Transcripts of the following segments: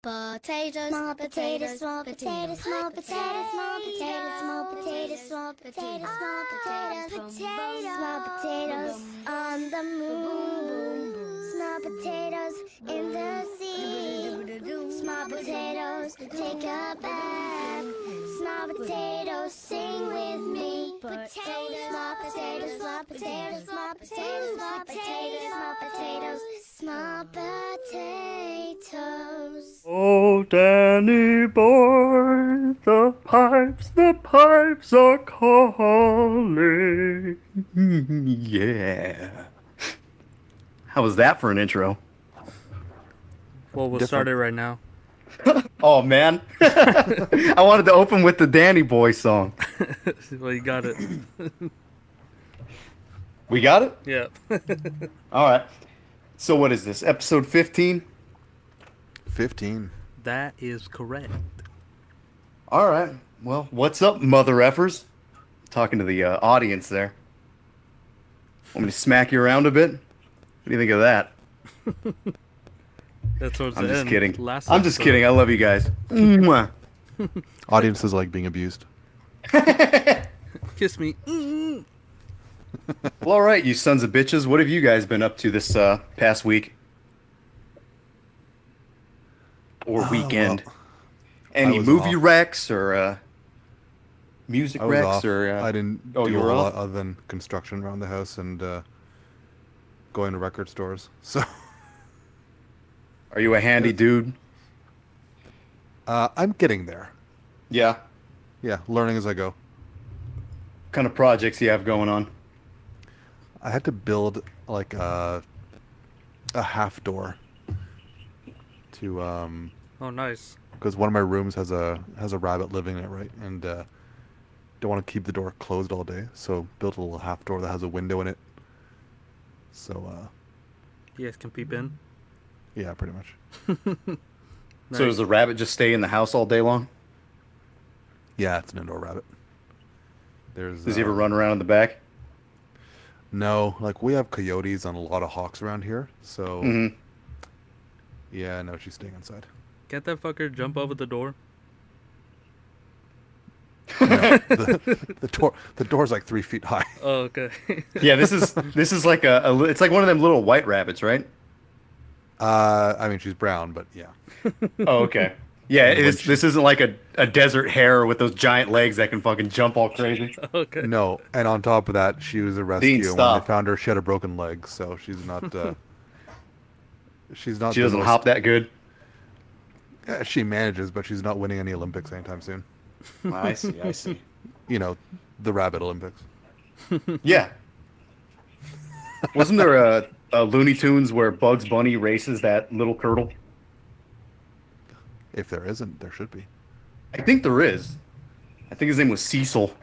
potatoes, small potatoes, small potatoes, small potatoes, small potatoes, small potatoes, small potatoes, small potatoes, small potatoes on the moon, small potatoes in the sea, small potatoes take a bath, small potatoes sing with me, potatoes, small potatoes, small potatoes, small potatoes, small potatoes, small potatoes, small potatoes. Oh, Danny boy, the pipes are calling. Yeah. How was that for an intro? Well, we'll start it right now. Oh, man. I wanted to open with the Danny Boy song. Well, you got it. We got it? Yeah. All right. So what is this, episode 15? 15. That is correct. All right. Well, what's up, mother effers? Talking to the audience there. Want me to smack you around a bit? What do you think of that? That's what's I'm the just end. kidding. Last I'm just episode. kidding. I love you guys. Mwah. Audiences like being abused. Kiss me. Well, all right, you sons of bitches. What have you guys been up to this past week? Or weekend? Well, Any I was movie off. wrecks or music I was wrecks? off. Or I didn't oh, do you a were lot off? other than construction around the house and going to record stores. So Are you a handy dude? I'm getting there. Yeah. Yeah, learning as I go. What kind of projects you have going on? I had to build like a half door to Oh, nice. because one of my rooms has a rabbit living in it, right? And don't want to keep the door closed all day, so built a little half door that has a window in it. So You guys can peep in. yeah, pretty much. Nice. So does the rabbit just stay in the house all day long? Yeah, it's an indoor rabbit. There's Does he ever run around in the back? No, like we have coyotes and a lot of hawks around here, so Mm-hmm. yeah, no, she's staying inside. Can't that fucker jump over the door? No, the door's like 3 feet high. Oh, okay. Yeah, this is like it's like one of them little white rabbits, right? I mean, she's brown, but yeah. Oh, okay. Yeah, And when this isn't like a desert hare with those giant legs that can fucking jump all crazy. Okay. No, and on top of that, she was a rescue. And when stop. they found her, she had a broken leg, so she's not. She's not. She the doesn't most- hop that good. Yeah, she manages, but she's not winning any Olympics anytime soon. I see. I see. You know, the Rabbit Olympics. Yeah. Wasn't there a Looney Tunes where Bugs Bunny races that little turtle? If there isn't, there should be. I think there is. I think his name was Cecil.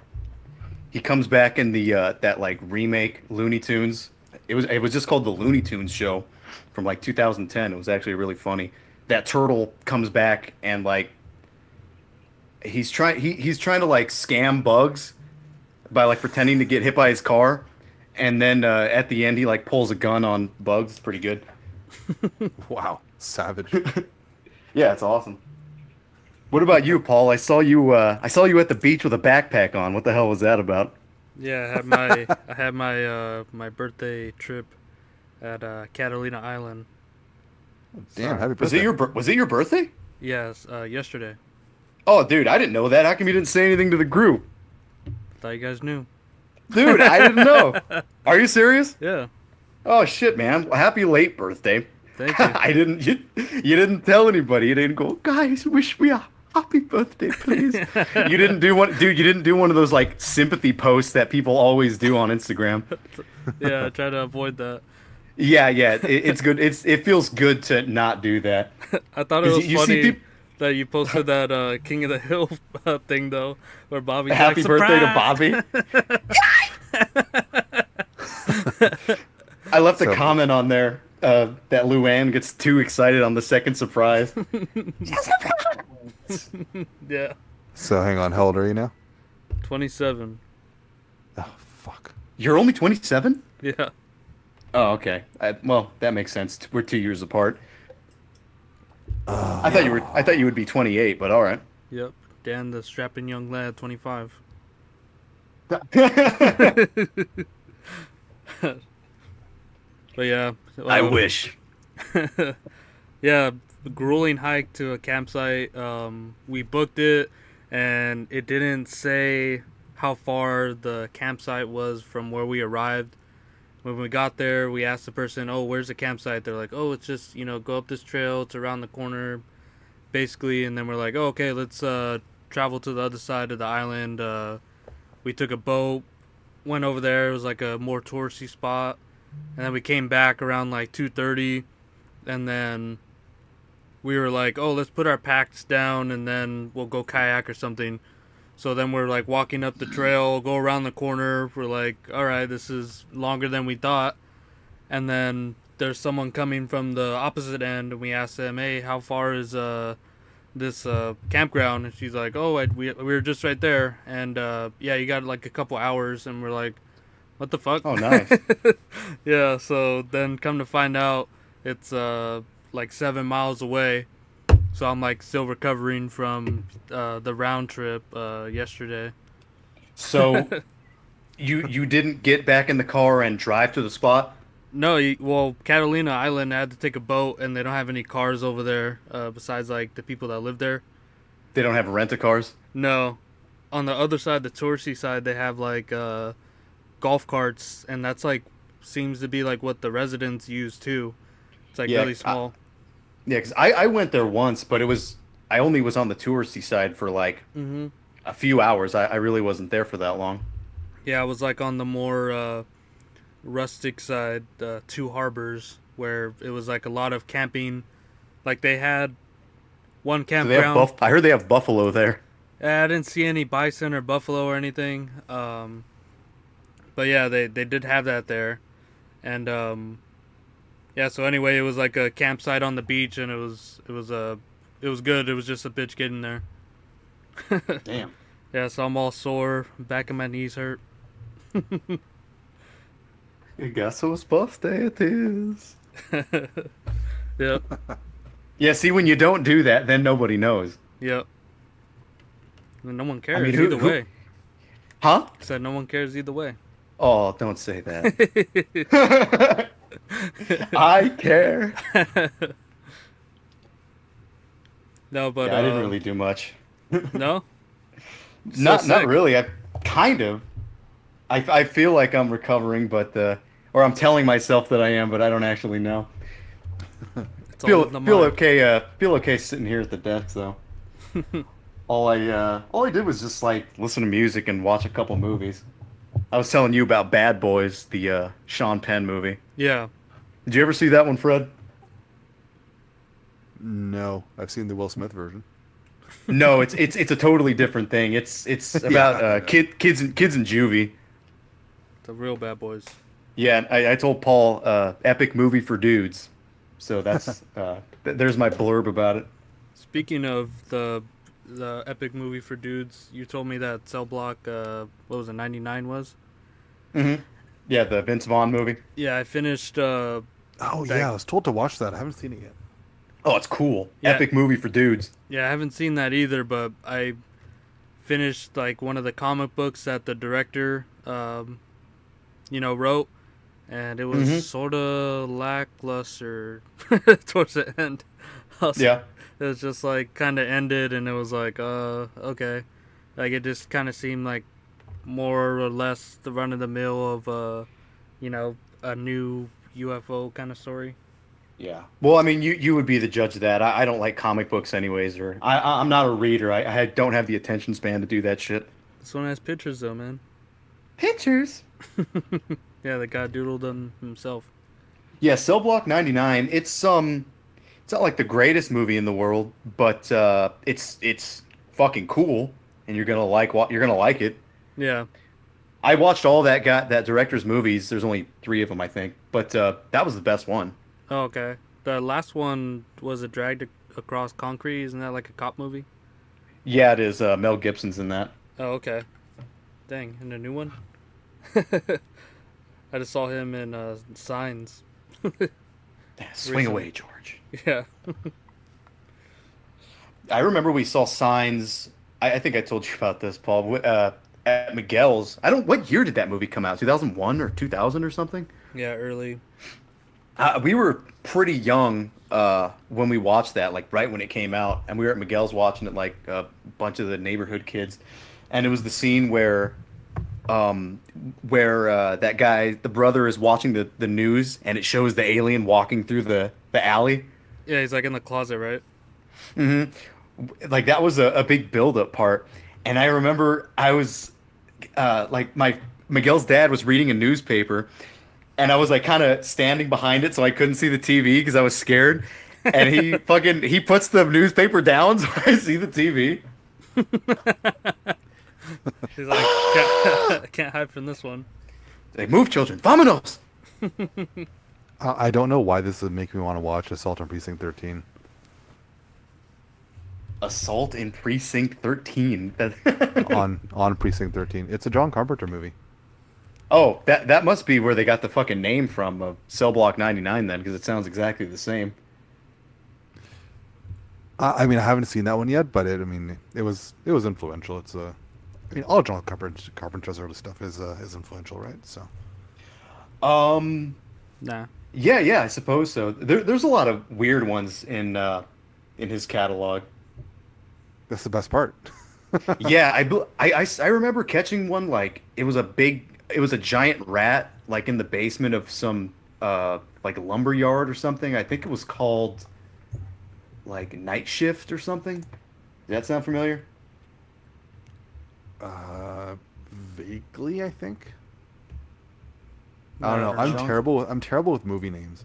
He comes back in the that like remake Looney Tunes. It was just called the Looney Tunes show from like 2010. It was actually really funny. That turtle comes back and like he's trying to like scam Bugs by like pretending to get hit by his car, and then at the end he like pulls a gun on Bugs. It's pretty good. Wow, savage. Yeah, it's awesome. What about you, Paul? I saw you at the beach with a backpack on. What the hell was that about? Yeah, I had my birthday trip at Catalina Island. Damn, happy Was birthday. it your birthday? Yes, yesterday. Oh, dude, I didn't know that. How come you didn't say anything to the group? Thought you guys knew. Dude, I didn't know. Are you serious? Yeah. Oh shit, man! Well, happy late birthday. Thank you. I didn't. You didn't tell anybody. You didn't go, guys. Wish me a happy birthday, please. You didn't do one, dude. You didn't do one of those like sympathy posts that people always do on Instagram. Yeah, I try to avoid that. Yeah. It's good. It feels good to not do that. I thought it 'Cause was you see funny peop- that you posted that King of the Hill thing though, where Bobby. Happy birthday to Bobby. I left a So- comment on there that Luann gets too excited on the second surprise. Yeah. So hang on, how old are you now? 27. Oh fuck. You're only 27? Yeah. Oh, okay. Well, that makes sense. We're 2 years apart. I thought you would be 28, but all right. Yep. Dan, the strapping young lad, 25. But yeah. I wish. Yeah, grueling hike to a campsite. We booked it, and it didn't say how far the campsite was from where we arrived. When we got there, we asked the person, "Oh, where's the campsite?" They're like, "Oh, it's just, go up this trail. It's around the corner, basically." And then we're like, "Oh, okay, let's travel to the other side of the island." We took a boat, went over there. It was like a more touristy spot, and then we came back around like 2:30, and then we were like, "Oh, let's put our packs down, and then we'll go kayak or something." So then we're like walking up the trail, go around the corner. We're like, all right, this is longer than we thought. And then there's someone coming from the opposite end, and we asked them, "Hey, how far is this campground?" And she's like, "Oh, we were just right there." And yeah, you got like a couple hours. And we're like, what the fuck? Oh, nice. Yeah, so then come to find out, it's like 7 miles away. So I'm like still recovering from the round trip yesterday. So you didn't get back in the car and drive to the spot? No, well, Catalina Island, I had to take a boat, and they don't have any cars over there besides like the people that live there. They don't have rent-a-cars? No, on the other side, the touristy side, they have like golf carts, and that's like seems to be like what the residents use too. It's like really small. Yeah, because I went there once, but I only was on the touristy side for like a few hours. I really wasn't there for that long. Yeah, I was like on the more rustic side, Two Harbors, where it was like a lot of camping. Like they had one campground. I heard they have buffalo there. I didn't see any bison or buffalo or anything. But yeah, they did have that there. And yeah, so anyway, it was like a campsite on the beach, and it was good. It was just a bitch getting there. Damn. Yeah, so I'm all sore. Back of my knees hurt. You got so buffed it is. Yep. Yeah, see, when you don't do that, then nobody knows. Yep. And no one cares who- either way. Huh? Said no one cares either way. Oh, don't say that. I care. No, but Yeah, I didn't really do much. No. Not sick. really. I kind of. I feel like I'm recovering, but or I'm telling myself that I am, but I don't actually know. It's all in the mind. Okay. Feel okay sitting here at the desk though. all I did was just like listen to music and watch a couple movies. I was telling you about Bad Boys, the Sean Penn movie. Yeah. Did you ever see that one, Fred? No, I've seen the Will Smith version. No, it's a totally different thing. It's about kids in juvie. The real Bad Boys. Yeah, I told Paul epic movie for dudes. So that's there's my blurb about it. Speaking of the epic movie for dudes, you told me that Cell Block, what was it, 99 was? Mm-hmm. Yeah, the Vince Vaughn movie. Yeah, I finished. Oh yeah, I was told to watch that. I haven't seen it yet. Oh, it's cool. Yeah. Epic movie for dudes. Yeah, I haven't seen that either, but I finished like one of the comic books that the director, wrote, and it was sort of lackluster towards the end. Yeah. It was just like kind of ended, and it was like, okay, like it just kind of seemed like more or less the run of the mill of, a new UFO kind of story. Yeah. Well, I mean, you would be the judge of that. I don't like comic books anyways, or I'm not a reader. I don't have the attention span to do that shit. This one has pictures though, man. Pictures? Yeah, the guy doodled them himself. Yeah, Cell Block 99. It's not like the greatest movie in the world, but it's fucking cool, and you're gonna like it. Yeah. I watched all that director's movies. There's only 3 of them, I think, but that was the best one. Oh, okay. The last one was it Dragged Across Concrete? Isn't that like a cop movie? Yeah, it is. Mel Gibson's in that. Oh, okay. Dang, and a new one? I just saw him in Signs. Swing away, George. Yeah. I remember we saw signs. I think I told you about this, Paul. At Miguel's. I don't. What year did that movie come out? 2001 or 2000 or something? Yeah, early. We were pretty young when we watched that, like right when it came out, and we were at Miguel's watching it, like a bunch of the neighborhood kids, and it was the scene where that guy, the brother, is watching the news, and it shows the alien walking through the alley. Yeah, he's like in the closet, right? hmm Like that was a big build up part, and I remember I was like my Miguel's dad was reading a newspaper, and I was like kind of standing behind it so I couldn't see the TV because I was scared. And he puts the newspaper down so I see the TV. He's like, can't hide from this one. They move, children. Vamonos. I don't know why this would make me want to watch Assault on Precinct 13. Assault in Precinct 13. on Precinct 13. It's a John Carpenter movie. Oh, that must be where they got the fucking name from, Cell Block 99 then, because it sounds exactly the same. I mean, I haven't seen that one yet, but I mean, it was influential. It's I mean, all John Carpenter's early stuff is influential, right? So. Nah. Yeah, I suppose so. There's a lot of weird ones in his catalog. That's the best part. Yeah, I remember catching one, like it was a giant rat, like in the basement of some like lumber yard or something. I think it was called like Night Shift or something. Does that sound familiar? Vaguely, I think. I don't know. I'm terrible with movie names.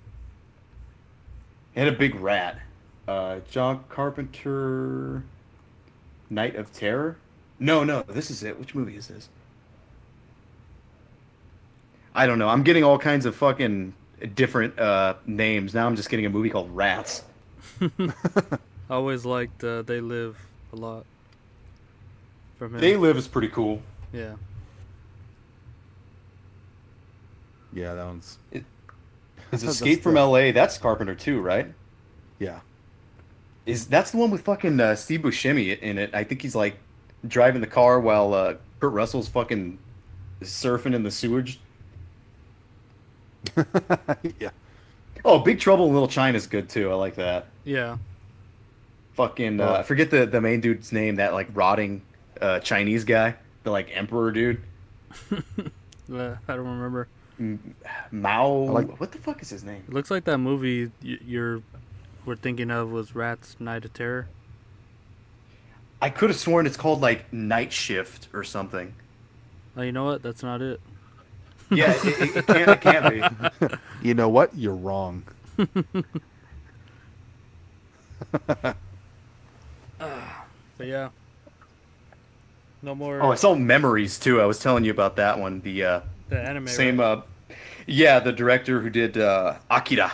It had a big rat. John Carpenter, Night of Terror. No, this is it. Which movie is this? I don't know. I'm getting all kinds of fucking different names. Now I'm just getting a movie called Rats. I always liked They Live a lot. From him. They Live is pretty cool. Yeah. Yeah, that one's. Is Escape from L.A. That's Carpenter too, right? Yeah. That's the one with fucking Steve Buscemi in it? I think he's like driving the car while Kurt Russell's fucking surfing in the sewage. Yeah. Oh, Big Trouble in Little China's good too. I like that. Yeah. Fucking I forget the main dude's name. That like rotting Chinese guy, the like emperor dude. I don't remember. Mao. Like, what the fuck is his name? It looks like that movie we're thinking of was Rats Night of Terror. I could have sworn it's called like Night Shift or something. Oh, you know what? That's not it. Yeah, it can't be. You know what? You're wrong. But yeah. No more. Oh, I saw Memories too. I was telling you about that one. The anime. same. Right? Yeah, the director who did Akira.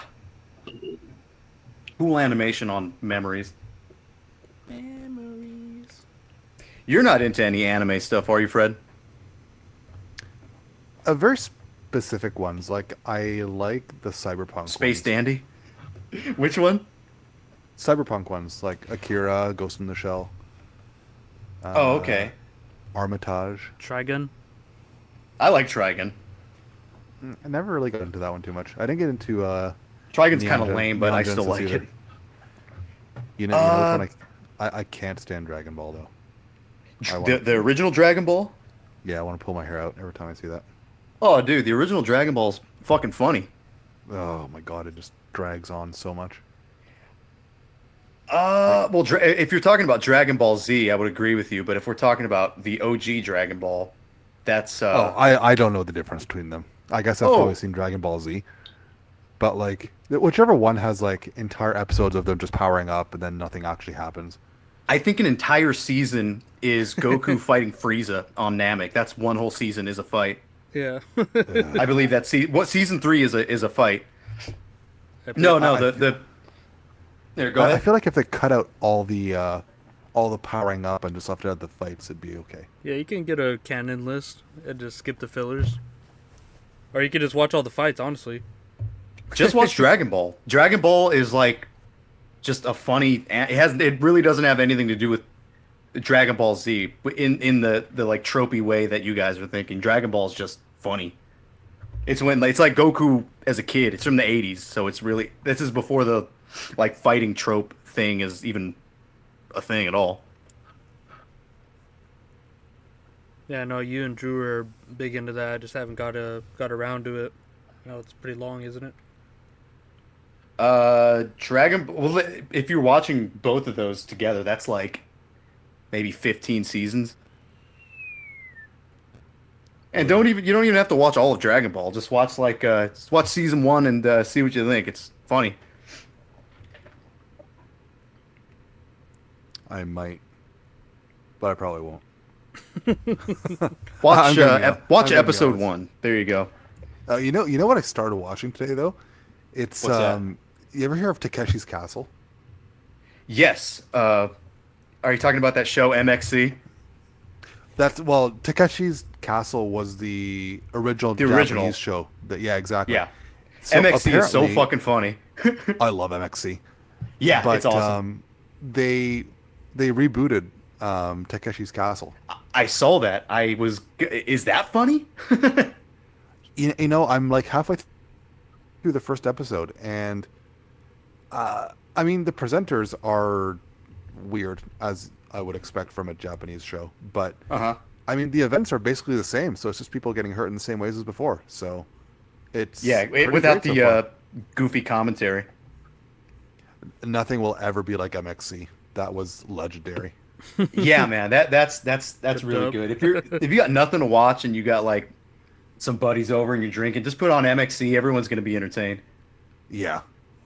Cool animation on Memories. Memories. You're not into any anime stuff, are you, Fred? Very specific ones. Like, I like the cyberpunk Space ones. Dandy? Which one? Cyberpunk ones, like Akira, Ghost in the Shell. Oh, okay. Armitage. Trigun. I like Trigun. I never really got into that one too much. I didn't get into Trigun's Neon kind of Gen- lame, but Neon I still Genesis like either. it. You know which one I can't stand Dragon Ball though. The original Dragon Ball? Yeah, I want to pull my hair out every time I see that. Oh, dude, the original Dragon Ball's fucking funny. Oh my god, it just drags on so much. Well, if you're talking about Dragon Ball Z, I would agree with you. But if we're talking about the OG Dragon Ball, that's I don't know the difference between them. I guess I've always seen Dragon Ball Z, but like whichever one has like entire episodes of them just powering up and then nothing actually happens. I think an entire season is Goku fighting Frieza on Namek. That's one whole season is a fight. Yeah. I believe that season 3 is a fight. No, there, go ahead. I feel like if they cut out all the powering up and just left it at the fights, it'd be okay. Yeah, you can get a canon list and just skip the fillers. Or you can just watch all the fights, honestly. Just watch Dragon Ball. Dragon Ball is like just a funny. It really doesn't have anything to do with Dragon Ball Z in the like tropey way that you guys are thinking. Dragon Ball is just funny. It's like Goku as a kid. It's from the 80s, so it's really this is before the like fighting trope thing is even a thing at all. Yeah, I know you and Drew are big into that. I just haven't got around to it. It's pretty long, isn't it? Well, if you're watching both of those together, that's like maybe 15 seasons. And you don't even have to watch all of Dragon Ball. Just watch just watch season 1 and see what you think. It's funny. I might, but I probably won't. Watch episode honest. 1. There you go. You know what I started watching today though? It's What's that? You ever hear of Takeshi's Castle? Yes. Are you talking about that show MXC? Takeshi's Castle was the original Japanese show. Yeah, exactly. Yeah. So MXC is so apparently- fucking funny. I love MXC. Yeah, But it's awesome. they rebooted Takeshi's Castle. I saw that. Is that funny? You know, I'm like halfway through the first episode, and I mean the presenters are weird as I would expect from a Japanese show, but Uh-huh. I mean the events are basically the same, so it's just people getting hurt in the same ways as before. So it's Yeah, pretty without great the so far. goofy commentary. Nothing will ever be like MXC. That was legendary. Yeah, man, that's really dub. good. If you got nothing to watch and you got like some buddies over and you're drinking, just put on MXC. Everyone's gonna be entertained. Yeah.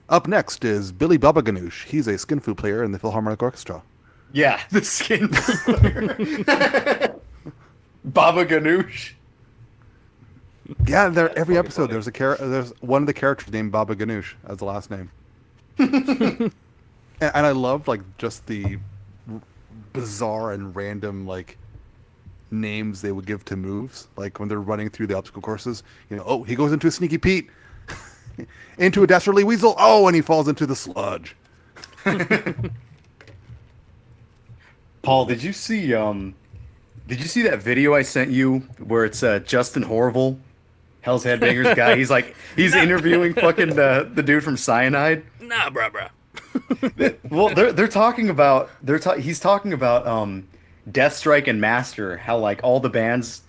Up next is Billy Baba Ganoush. He's a skin flute player in the Philharmonic Orchestra. Yeah, the skin player. Baba Ganoush. Yeah, every fucking episode funny. there's one of the characters named Baba Ganoush as the last name. and I love like just the bizarre and random like names they would give to moves, like when they're running through the obstacle courses. You know, oh, he goes into a Sneaky Pete, into a Dastardly Weasel. Oh, and he falls into the sludge. Paul, did you see that video I sent you where it's Justin Horval, Hell's Headbangers guy? He's interviewing fucking the dude from Cyanide. Nah, bruh. Well, they're talking about he's talking about Deathstrike and Master, how like all the bands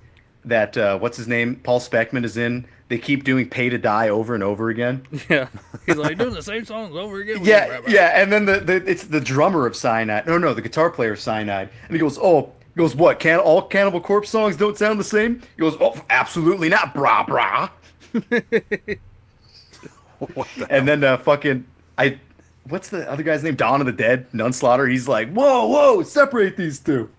that what's his name, Paul Speckman is in, they keep doing Pay to Die over and over again. Yeah, he's like doing the same songs over again. Yeah, yeah, and then it's the drummer of Cyanide. No, the guitar player of Cyanide, and he goes, what? All Cannibal Corpse songs don't sound the same? He goes, oh, absolutely not, brah. And then what's the other guy's name? Dawn of the Dead, Nunslaughter. He's like, whoa, separate these two.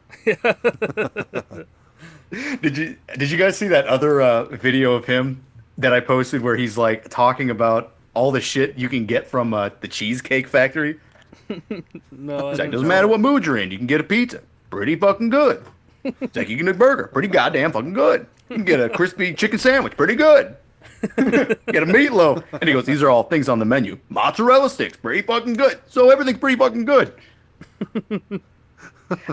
Did you guys see that other video of him that I posted where he's like talking about all the shit you can get from the Cheesecake Factory? No, It's like, doesn't matter what mood you're in, you can get a pizza. Pretty fucking good. It's like, you can get a burger. Pretty goddamn fucking good. You can get a crispy chicken sandwich. Pretty good. Get a meatloaf. And he goes, these are all things on the menu. Mozzarella sticks. Pretty fucking good. So everything's pretty fucking good.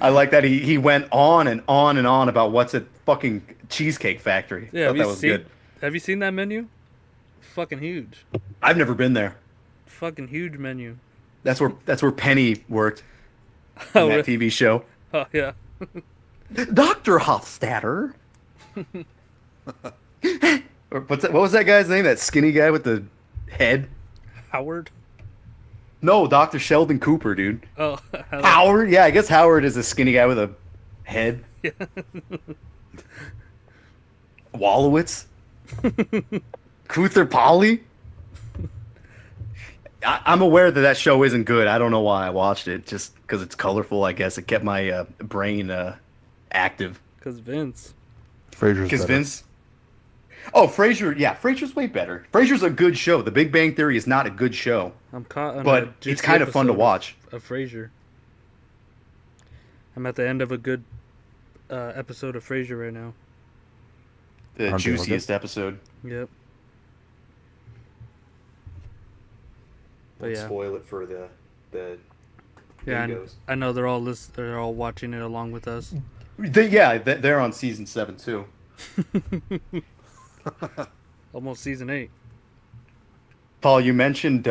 I like that he went on and on and on about what's at fucking Cheesecake Factory. Yeah, Thought that was good. have you seen that menu? Fucking huge. I've never been there. Fucking huge menu. That's where Penny worked Oh, in that TV show. Oh yeah. Dr. Hofstadter. Or what was that guy's name? That skinny guy with the head? Howard. No, Dr. Sheldon Cooper, dude. Oh, Howard? Yeah, I guess Howard is a skinny guy with a head. Yeah. Wallowitz? Kuther Polly? I'm aware that show isn't good. I don't know why I watched it. Just because it's colorful, I guess. It kept my brain active. Because Vince. Frasier's Because better. Vince... Oh, Frasier. Yeah, Frasier's way better. Frasier's a good show. The Big Bang Theory is not a good show. I'm caught on But a it's juicy kind of fun to episode watch. Of Frasier. I'm at the end of a good episode of Frasier right now. The Aren't they all juiciest episode. Yep. But Don't yeah. spoil it for the Yeah, Dingoes. I know they're all watching it along with us. They're on season 7 too. Almost season 8. Paul, you mentioned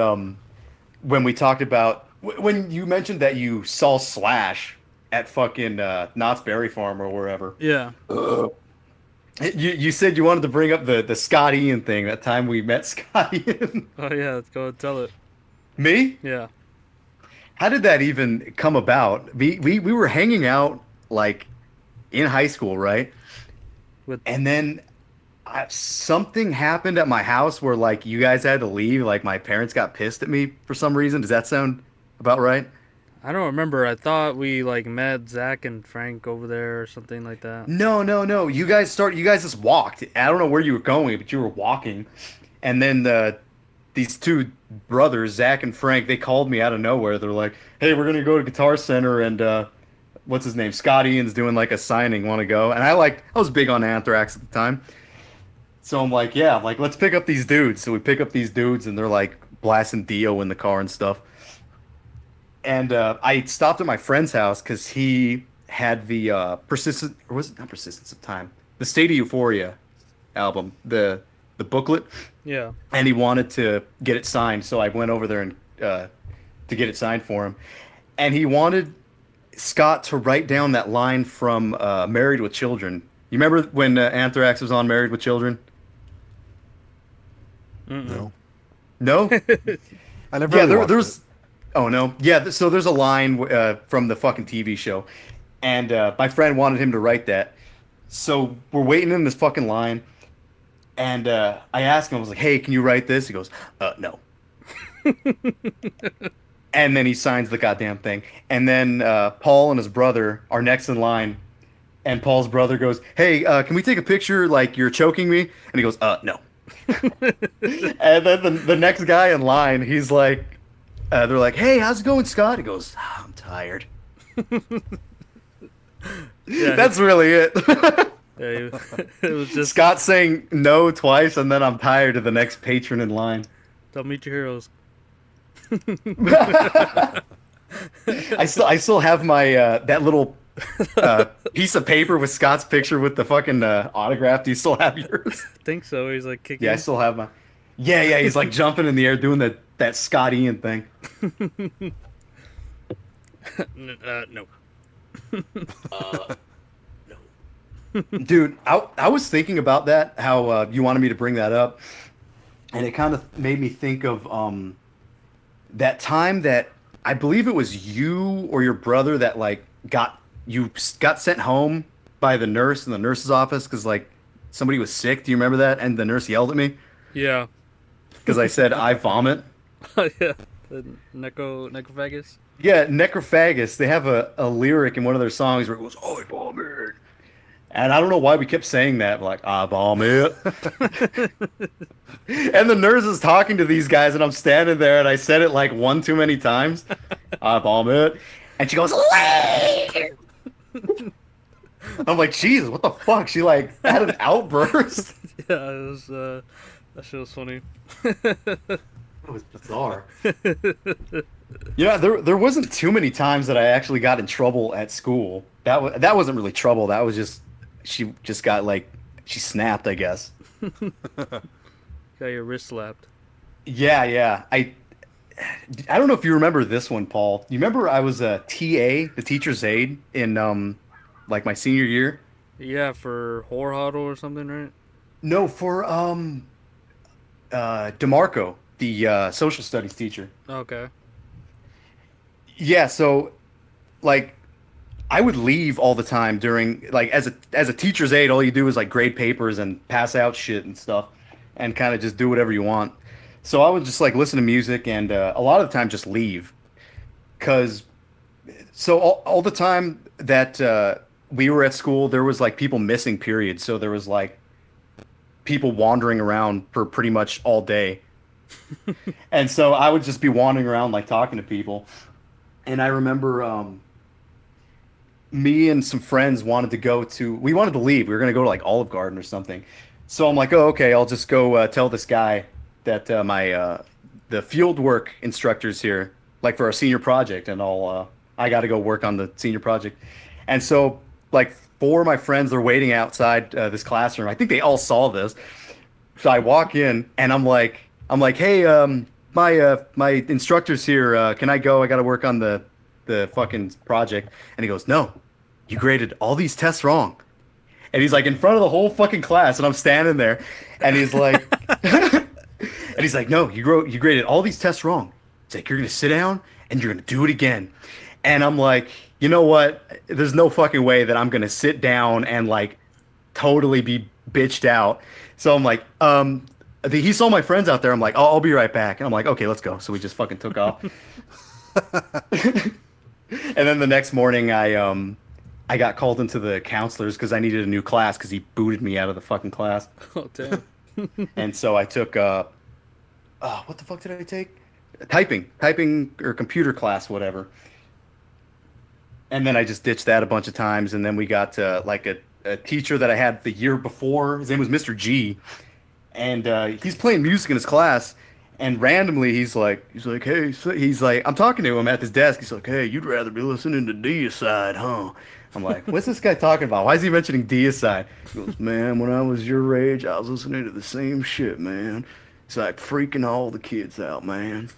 when we talked about when you mentioned that you saw Slash at fucking Knott's Berry Farm or wherever. Yeah. You said you wanted to bring up the Scott Ian thing that time we met Scott Ian. Oh yeah, let's go and tell it. Me? Yeah. How did that even come about? We were hanging out like in high school, right? And then something happened at my house where like you guys had to leave. Like my parents got pissed at me for some reason. Does that sound about right? I don't remember. I thought we like met Zach and Frank over there or something like that. No. You guys just walked. I don't know where you were going, but you were walking. And then these two brothers, Zach and Frank, they called me out of nowhere. They're like, "Hey, we're gonna go to Guitar Center and what's his name? Scott Ian's doing like a signing. Want to go?" And I was big on Anthrax at the time, so I'm like, "Yeah, like let's pick up these dudes." So we pick up these dudes, and they're like blasting Dio in the car and stuff. And I stopped at my friend's house because he had the persistent, or was it not Persistence of Time? The State of Euphoria album, the booklet. Yeah. And he wanted to get it signed, so I went over there and to get it signed for him. And he wanted Scott to write down that line from Married with Children. You remember when Anthrax was on Married with Children? No. No? I never really watched there's... it. Oh, no? Yeah, so there's a line from the fucking TV show. And my friend wanted him to write that. So we're waiting in this fucking line. And I asked him, I was like, "Hey, can you write this?" He goes, "No." And then he signs the goddamn thing. And then Paul and his brother are next in line. And Paul's brother goes, "Hey, can we take a picture like you're choking me?" And he goes, "No." And then the next guy in line, he's like, they're like, "Hey, how's it going, Scott?" He goes, "I'm tired." Yeah, That's really it. yeah, it was just Scott saying no twice, and then "I'm tired" to the next patron in line. don't meet your heroes. I still have my that little piece of paper with Scott's picture with the fucking autograph. Do you still have yours? I think so. He's like kicking. Yeah, I still have my. Yeah. He's like jumping in the air doing that Scott Ian thing. No. Dude, I was thinking about that. How you wanted me to bring that up, and it kind of made me think of that time that I believe it was you or your brother that like got sent home by the nurse in the nurse's office because like somebody was sick. Do you remember that? And the nurse yelled at me Yeah. because I said I vomit. Yeah. The necrophagus. Yeah, Necrophagus. They have a lyric in one of their songs where it goes, "I vomit." And I don't know why we kept saying that, like, "I vomit." And the nurse is talking to these guys, and I'm standing there, and I said it like one too many times. "I vomit." And she goes, "Later." I'm like, Jesus, what the fuck? She like had an outburst. Yeah, it was. That shit was funny. It was bizarre. Yeah, there wasn't too many times that I actually got in trouble at school. That wasn't really trouble. That was just she just got like she snapped, I guess. Got your wrist slapped. Yeah. I don't know if you remember this one, Paul. You remember I was a TA, the teacher's aide, in like my senior year? Yeah, for Whore Huddle or something, right? No, for DeMarco, the social studies teacher. Okay. Yeah, so like I would leave all the time during like as a teacher's aide, all you do is like grade papers and pass out shit and stuff and kind of just do whatever you want. So I would just like listen to music and a lot of the time just leave. So all the time that we were at school, there was like people missing periods. So there was like people wandering around for pretty much all day. And so I would just be wandering around like talking to people. And I remember me and some friends wanted to leave. We were going to go to like Olive Garden or something. So I'm like, "Oh, okay, I'll just go tell this guy that the field work instructor's here like for our senior project, and I got to go work on the senior project. And so like four of my friends are waiting outside this classroom. I think they all saw this. So I walk in and I'm like, hey, my instructor's here. Can I go? I got to work on the fucking project. And he goes, no, you graded all these tests wrong. And he's like in front of the whole fucking class, and I'm standing there, and he's like, no, you graded all these tests wrong. It's like, you're gonna sit down and you're gonna do it again. And I'm like, you know what? There's no fucking way that I'm gonna sit down and like totally be bitched out. So I'm like, he saw my friends out there. I'm like, I'll be right back. And I'm like, okay, let's go. So we just fucking took off. And then the next morning, I got called into the counselors because I needed a new class because he booted me out of the fucking class. Oh, damn. And so I took, what the fuck did I take? Typing or computer class, whatever. And then I just ditched that a bunch of times. And then we got like a teacher that I had the year before. His name was Mr. G. And he's playing music in his class. And randomly, he's like, hey, I'm talking to him at his desk. He's like, hey, you'd rather be listening to Deicide, huh? I'm like, what's this guy talking about? Why is he mentioning Deicide? He goes, man, when I was your age, I was listening to the same shit, man. It's like freaking all the kids out, man.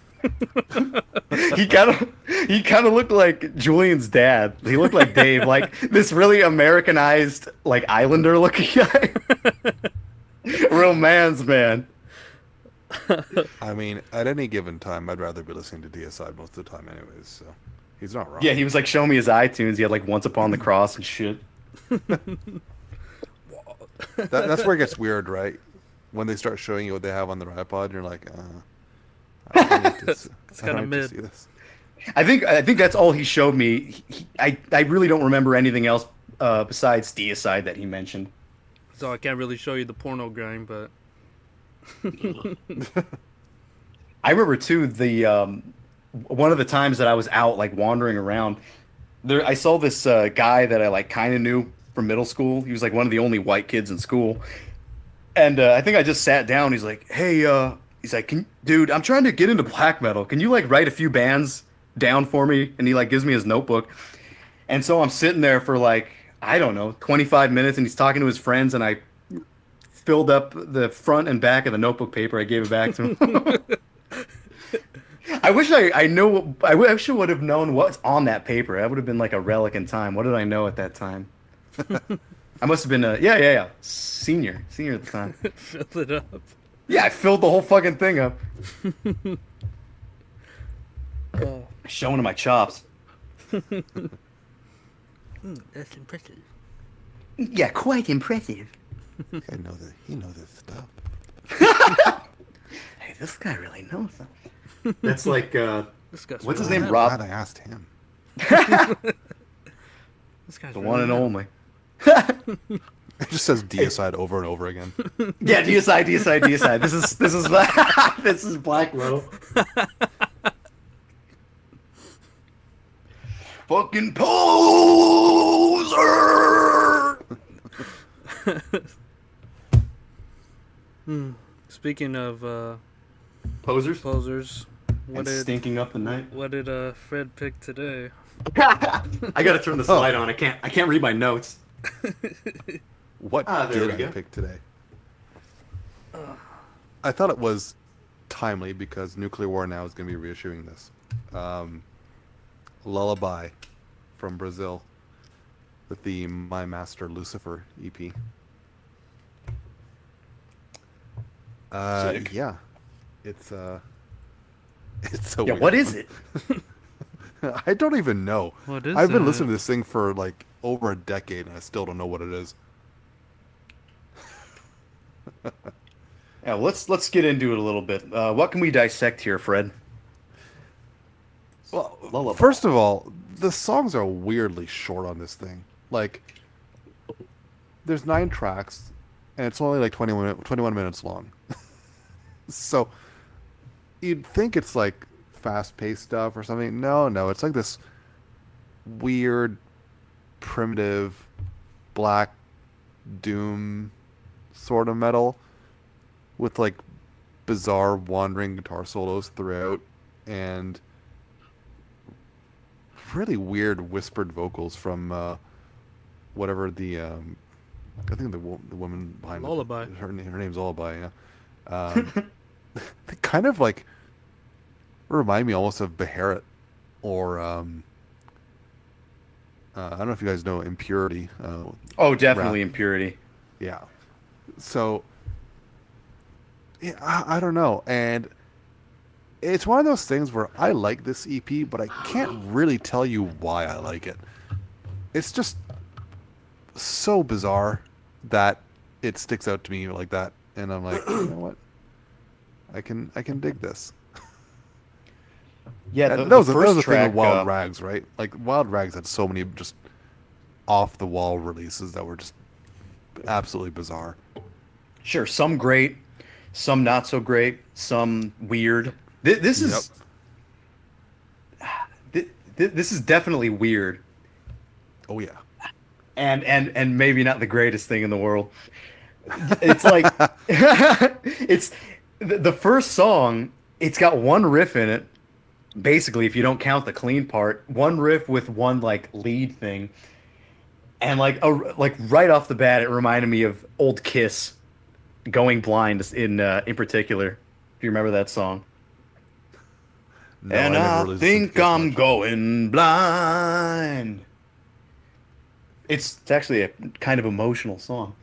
He kind of looked like Julian's dad. He looked like Dave, like this really Americanized, like Islander looking guy. Real man's man. I mean, at any given time, I'd rather be listening to DSI most of the time anyways, so he's not wrong. Yeah, he was like showing me his iTunes. He had like Once Upon the Cross and shit. That's where it gets weird, right? When they start showing you what they have on their iPod, you're like, I need to, It's kind of mid. see this. I think that's all he showed me. I really don't remember anything else besides Deicide that he mentioned. So I can't really show you the porno grind, but I remember too the one of the times that I was out like wandering around there, I saw this guy that I like kind of knew from middle school. He was like one of the only white kids in school, and I think I just sat down. He's like, hey, he's like, dude, I'm trying to get into black metal. Can you like write a few bands down for me? And he like gives me his notebook, and so I'm sitting there for like, I don't know, 25 minutes, and he's talking to his friends, and I filled up the front and back of the notebook paper. I gave it back to him. I wish I wish I would have known what's on that paper. That would have been like a relic in time. What did I know at that time? I must have been a senior at the time. fill it up. Yeah, I filled the whole fucking thing up. Oh, Showing him my chops. that's impressive. Yeah, quite impressive. I know that he knows this stuff. Hey, this guy really knows something. That's like, This guy's what's his really name? mad. Rob. Glad I asked him. This guy's The really one and mad. only. It just says Deicide over and over again. Yeah, Deicide. This is this is black metal. Fucking poser. Speaking of Posers. posers, And stinking up the night. what did Fred pick today? I gotta turn this light on. I can't read my notes. What There did we I go. pick today? I thought it was timely because Nuclear War Now is going to be reissuing this. Lullaby from Brazil with the My Master Lucifer EP. Sick. Yeah, it's so. Yeah, weird. what is it? I don't even know. What is I've been it? listening to this thing for like over a decade and I still don't know what it is. Yeah, let's get into it a little bit. What can we dissect here, Fred? Well, Lullaby. first of all, the songs are weirdly short on this thing. Like, there's 9 tracks, and it's only like 21 minutes long. So, you'd think it's like fast-paced stuff or something. No, it's like this weird, primitive, black doom sort of metal with like bizarre wandering guitar solos throughout, and really weird whispered vocals from whatever the I think the woman behind Lullaby. her name's Lullaby. Yeah, they kind of like remind me almost of Beharit or I don't know if you guys know Impurity. Oh, definitely rap. Impurity. Yeah. So, yeah, I don't know. And it's one of those things where I like this EP, but I can't really tell you why I like it. It's just so bizarre that it sticks out to me like that. And I'm like, you know what? I can dig this. Yeah, And the that was first the track, thing with Wild Rags, right? Like Wild Rags had so many just off the wall releases that were just absolutely bizarre. sure, some great, some not so great, some weird. This is this is definitely weird, Oh yeah. and maybe not the greatest thing in the world. It's like it's the first song. It's got one riff in it. Basically, if you don't count the clean part, one riff with one like lead thing, and like right off the bat, it reminded me of old Kiss, "Going Blind" in particular. Do you remember that song? No, And never I listened to think Kiss I'm much. going blind. It's actually a kind of emotional song.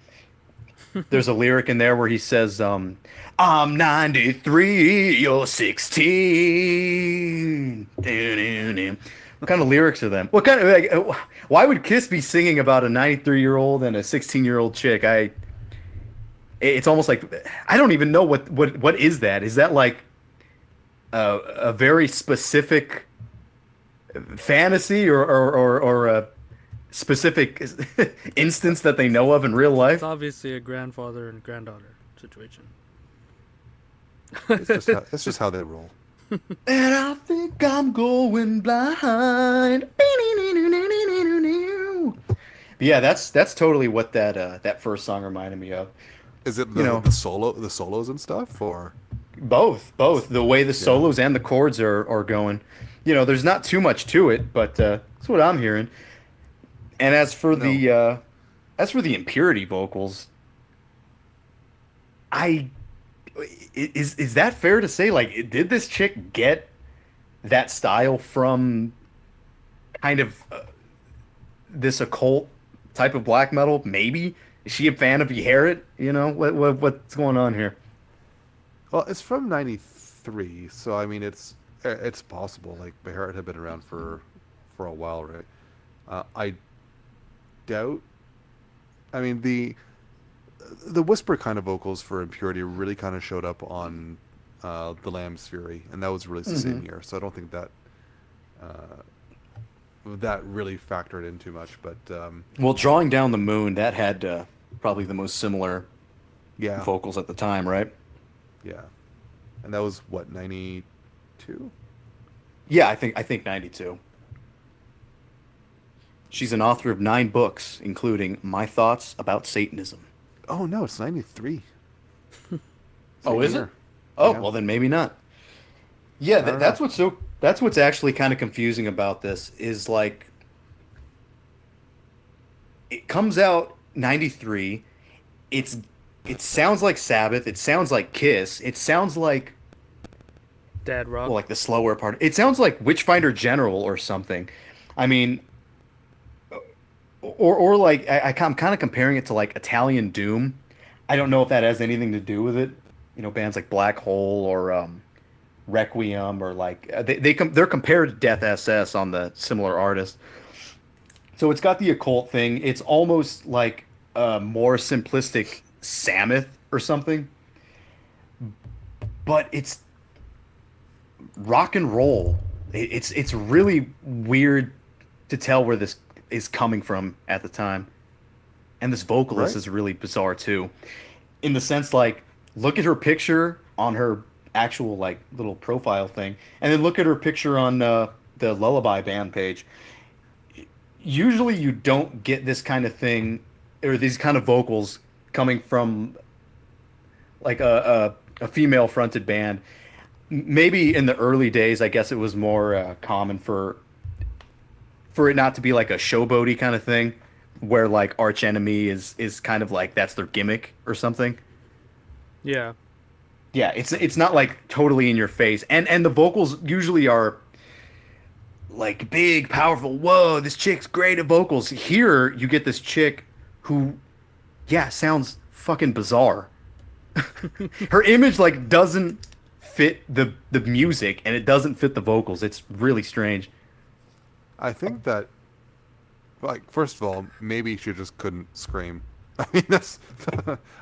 There's a lyric in there where he says, I'm 93, you're 16. What kind of lyrics are them? What kind of like, why would Kiss be singing about a 93-year-old and a 16-year-old chick? It's almost like I don't even know what is that? Is that like a very specific fantasy or a specific instance that they know of in real life? It's obviously a grandfather and granddaughter situation. It's just how they roll. And I think I'm going blind. But yeah, that's totally what that first song reminded me of. Is it You know. the solos and stuff, or Both. The way the solos and the chords are going. There's not too much to it, but that's what I'm hearing. And as for the Impurity vocals, is that fair to say? Like, did this chick get that style from kind of this occult type of black metal? Maybe is she a fan of Beharit? What's going on here? well, it's from '93, so I mean it's possible. Like Beharit had been around for a while, right? I doubt. I mean the whisper kind of vocals for Impurity really kind of showed up on the Lamb's Fury, and that was released the same year. So I don't think that that really factored in too much. But Well, Drawing Down the Moon, that had probably the most similar yeah, vocals at the time, right? yeah, and that was what, '92. Yeah, I think 92. She's an author of 9 books, including My Thoughts About Satanism. Oh no, it's '93. Oh, is it? Oh, Yeah. well then maybe not. Yeah, don't that's what's actually kind of confusing about this is like it comes out 93. It sounds like Sabbath, it sounds like Kiss, it sounds like Dad rock. like the slower part. It sounds like Witchfinder General or something. I mean, or like I'm kind of comparing it to like Italian Doom. I don't know if that has anything to do with it. Bands like Black Hole or Requiem or like they're compared to Death SS on the similar artist. So it's got the occult thing. It's almost like a more simplistic Sammoth or something. But it's rock and roll. It's really weird to tell where this is coming from at the time. And this vocalist Right. is really bizarre too. In the sense like look at her picture on her actual like little profile thing and then look at her picture on the Lullaby band page. Usually you don't get this kind of thing or these kind of vocals coming from like a female fronted band. Maybe in the early days, I guess it was more common for for it not to be like a showboaty kind of thing, where like Arch Enemy is kind of like that's their gimmick or something. Yeah. Yeah, it's not like totally in your face, and the vocals usually are like big, powerful. Whoa, this chick's great at vocals. Here you get this chick who, yeah, sounds fucking bizarre. Her image like doesn't fit the music, and it doesn't fit the vocals. It's really strange. I think that, like, first of all, maybe she just couldn't scream. I mean, that's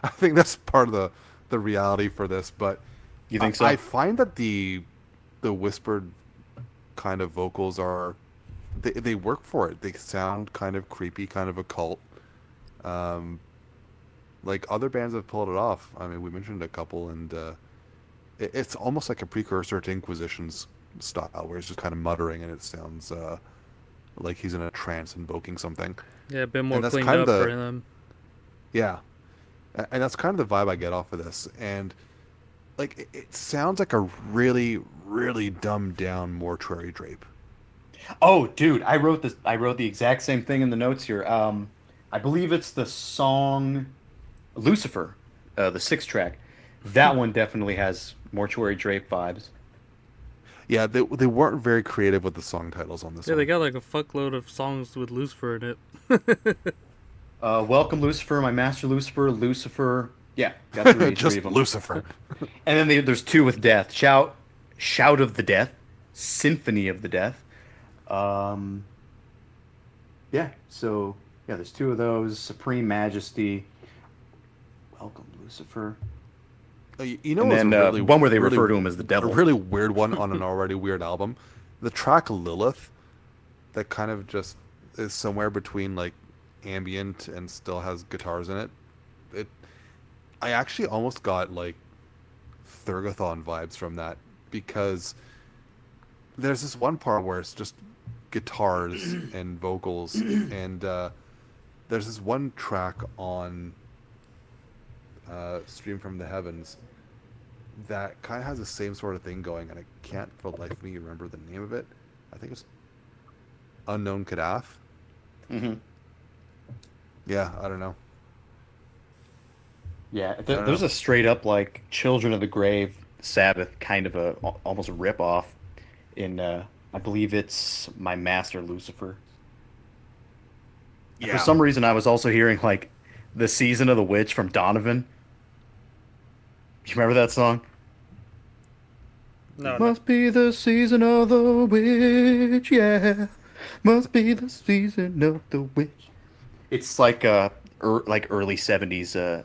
I think that's part of the reality for this. But You think so? I find that the whispered kind of vocals are they work for it. They sound kind of creepy, kind of occult. Like other bands have pulled it off. I mean, we mentioned a couple, and it's almost like a precursor to Inquisition's style, where it's just kind of muttering, and it sounds like he's in a trance invoking something. Yeah, a bit more And that's cleaned kind up of the- for them. Yeah, and that's kind of the vibe I get off of this. And like, it sounds like a really, really dumbed down mortuary drape. Oh, dude, I wrote this. I wrote the exact same thing in the notes here. I believe it's the song Lucifer, the 6th track. That one definitely has mortuary drape vibes. Yeah, they weren't very creative with the song titles on this Yeah, one. they got like a fuckload of songs with Lucifer in it. Welcome, Lucifer, my Master Lucifer, Lucifer. Yeah, got three Just of them. Lucifer. And then there's 2 with Death. Shout of the Death, Symphony of the Death. Yeah, so yeah, there's 2 of those. Supreme Majesty. Welcome, Lucifer. You know, And what's then a really, one where they really- refer to him as the devil. A really weird one on an already weird album. The track Lilith, that kind of just is somewhere between like ambient and still has guitars in it. I actually almost got like Thurgothon vibes from that, because there's this one part where it's just guitars and vocals, and there's this one track on Stream from the Heavens that kind of has the same sort of thing going, and I can't for the life of me remember the name of it. I think it's Unknown Kadaf. Mm-hmm. Yeah, I don't know. Yeah, don't there's know. a straight up like Children of the Grave Sabbath kind of a almost a rip off in I believe it's My Master Lucifer. Yeah. For some reason, I was also hearing like the Season of the Witch from Donovan. You remember that song? No, no. Must be the season of the witch, yeah. Must be the season of the witch. It's like like early 70s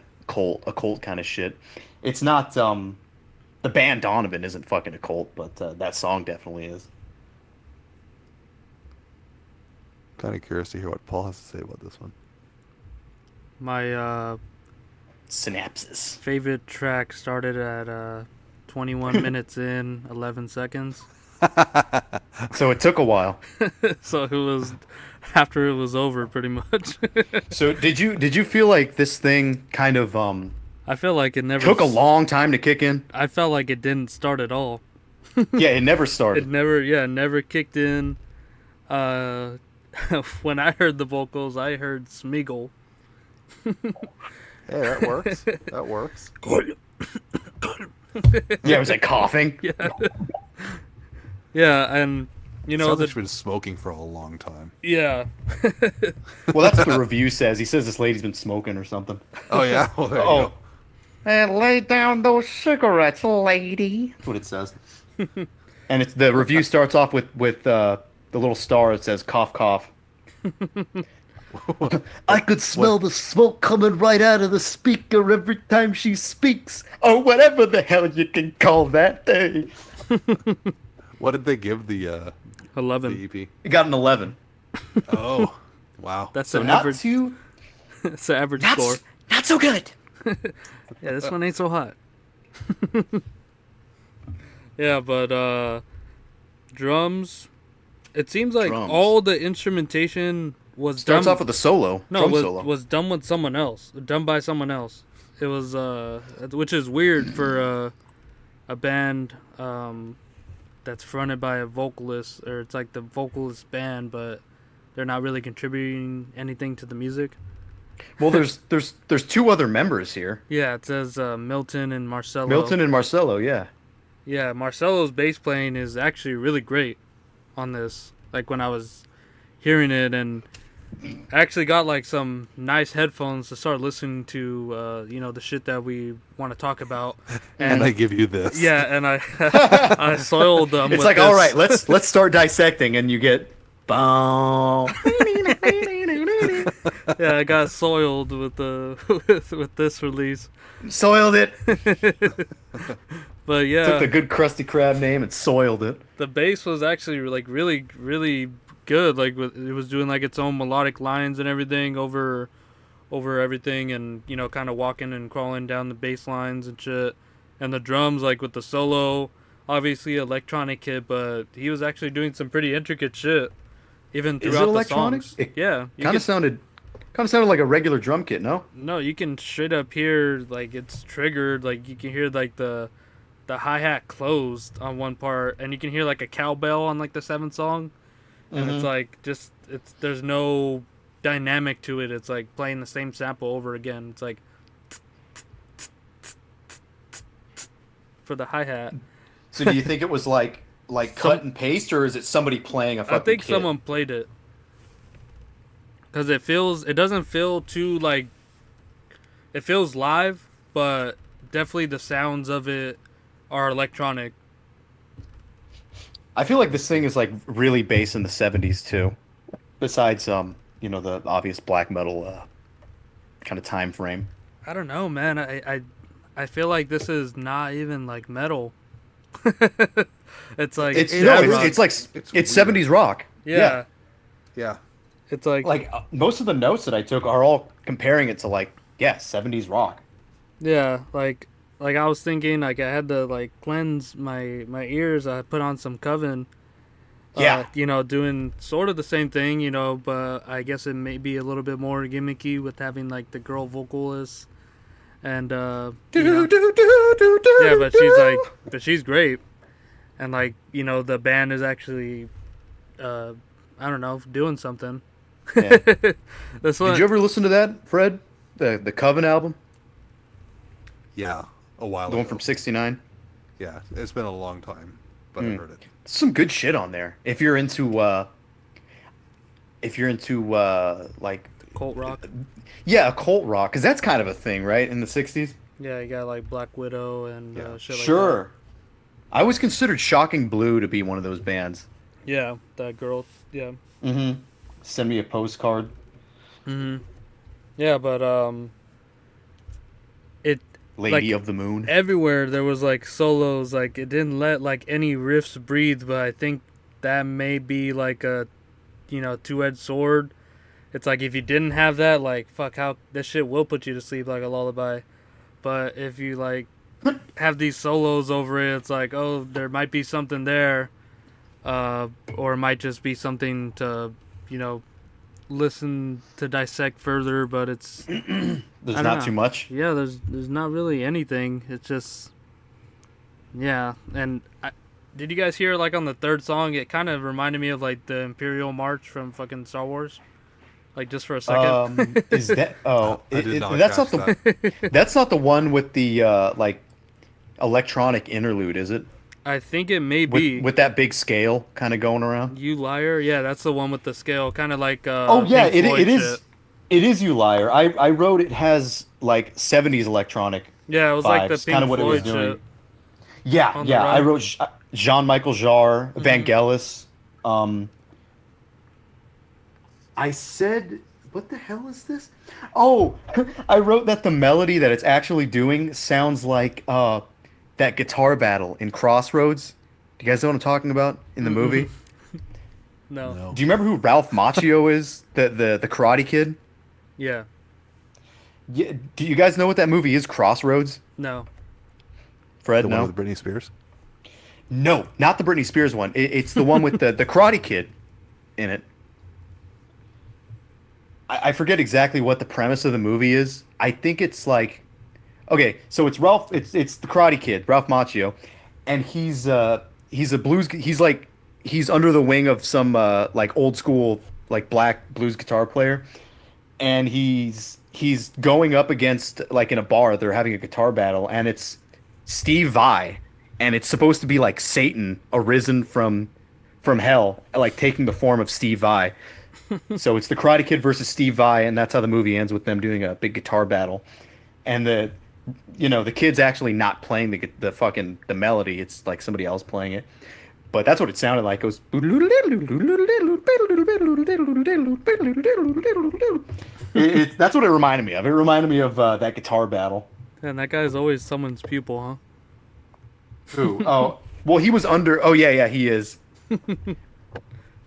occult kind of shit. It's not the band Donovan isn't fucking occult, but that song definitely is. Kind of curious to hear what Paul has to say about this one. My Synapses. favorite track started at 21 minutes in 11 seconds. So it took a while. So it was after it was over, pretty much. So did you feel like this thing kind of I feel like it never took a long time to kick in? I felt like it didn't start at all. Yeah, it never It started. never kicked in. When I heard the vocals, I heard Smeagol. Hey, that works. That works. Yeah, it was like coughing. Yeah, and you know Sounds like the she's been smoking for a long time. yeah. Well, that's what the review says. He says this lady's been smoking or something. Oh yeah. Well, there you Oh. go. And lay down those cigarettes, lady. That's what it says. And it's the review starts off with the little star that says cough cough. I could smell the smoke coming right out of the speaker every time she speaks, or whatever the hell you can call that thing. What did they give the 11. EP? It got an 11. Oh, wow. That's So an not average. too, That's the average score. not so good. Yeah, this one ain't so hot. Yeah, but drums. It seems like Drums. all the instrumentation was Starts done. off with a solo. no, drum was solo. was done with someone else, done by someone else. It was which is weird for a band that's fronted by a vocalist, or it's like the vocalist band, but they're not really contributing anything to the music. Well, there's two other members here. Yeah, it says Milton and Marcelo. Milton and Marcelo, yeah. Yeah, Marcelo's bass playing is actually really great on this. Like when I was hearing it, and I actually got like some nice headphones to start listening to, the shit that we want to talk about. And I give you this. Yeah, and I I soiled them. It's with like, this. all right, let's start dissecting, and you get, boom. Yeah, I got soiled with the with this release. Soiled it. But yeah, Took the good Krusty Krab name and soiled it. the bass was actually like really good. Like it was doing like its own melodic lines and everything over everything, and kind of walking and crawling down the bass lines and shit. And the drums, like with the solo, obviously electronic kit, but he was actually doing some pretty intricate shit even throughout the electronic? songs. It Yeah, you Kind of sounded like a regular drum kit, no? No, you can straight up hear like it's triggered. Like you can hear like the hi-hat closed on one part, and you can hear like a cowbell on like the 7th song, and it's like there's no dynamic to it. It's like playing the same sample over again. It's like for the hi-hat. So do you think it was like cut and paste, or is it somebody playing a fucking I think kit? someone played it, because it doesn't feel too like, it feels live, but definitely the sounds of it are electronic. I feel like this thing is like really based in the 70s too. Besides the obvious black metal kind of time frame. I don't know, man. I feel like this is not even like metal. It's like It's jazz rock. it's like It's it's weird. 70s rock. Yeah. Yeah. It's like Most of the notes that I took are all comparing it to 70s rock. yeah, like I was thinking, like I had to like cleanse my ears. I put on some Coven. Yeah. Doing sort of the same thing, but I guess it may be a little bit more gimmicky with having like the girl vocalist, and yeah, but she's great, and the band is actually, I don't know, doing something. Yeah. This one, Did you ever listen to that, Fred? The Coven album? Yeah. A while The one ago. from '69? Yeah. It's been a long time, but I heard it. Some good shit on there. If you're into like cult rock. occult rock, because that's kind of a thing, right, in the '60s. Yeah, you got like Black Widow and shit like that. Sure. I was considered Shocking Blue to be one of those bands. Yeah, that girl. Yeah. Mm-hmm. Send me a postcard. Mm-hmm. Yeah, but it Lady of the Moon. everywhere there was like solos. Like it didn't let like any riffs breathe. But I think that may be like a, two-edged sword. It's like if you didn't have that, like fuck, how this shit will put you to sleep like a lullaby. But if you like have these solos over it, it's like, oh, there might be something there, or it might just be something to, listen to dissect further. But it's There's I don't not know. too much. yeah, there's not really anything. It's just yeah. And did you guys hear like on the 3rd song? It kind of reminded me of like the Imperial March from fucking Star Wars. Like just for a second. Is that? Oh, I did not that's catch not the. That's not the one with the electronic interlude, is it? I think it may be. With that big scale kind of going around. You Liar? Yeah, that's the one with the scale, kind of like. Oh yeah, Pink Floyd it is. shit. It is You Liar. I wrote it has like 70s electronic. Yeah, it was like the vibes, Pink kinda what it was Floyd doing. shit. Yeah, On the yeah. I right. wrote Jean-Michel Jarre, Vangelis. I said, what the hell is this? Oh, I wrote that the melody that it's actually doing sounds like that guitar battle in Crossroads. Do you guys know what I'm talking about in the movie? No. No. Do you remember who Ralph Macchio is? The Karate Kid? Yeah. Yeah. Do you guys know what that movie is, Crossroads? No. Fred, The no? one with Britney Spears? No, not the Britney Spears one. It's the one with the Karate Kid in it. I forget exactly what the premise of the movie is. I think it's like, okay, so it's Ralph. It's the Karate Kid, Ralph Macchio, and he's a blues. He's under the wing of some like old school like black blues guitar player, and he's going up against like in a bar. They're having a guitar battle, and it's Steve Vai, and it's supposed to be like Satan arisen from hell, like taking the form of Steve Vai. So it's the Karate Kid versus Steve Vai, and that's how the movie ends with them doing a big guitar battle. And the kid's actually not playing the melody. It's like somebody else playing it. But that's what it sounded like. It was. That's what it reminded me of. It reminded me of that guitar battle. And that guy's always someone's pupil, huh? Who? Oh, well, he was under. Oh yeah, he is.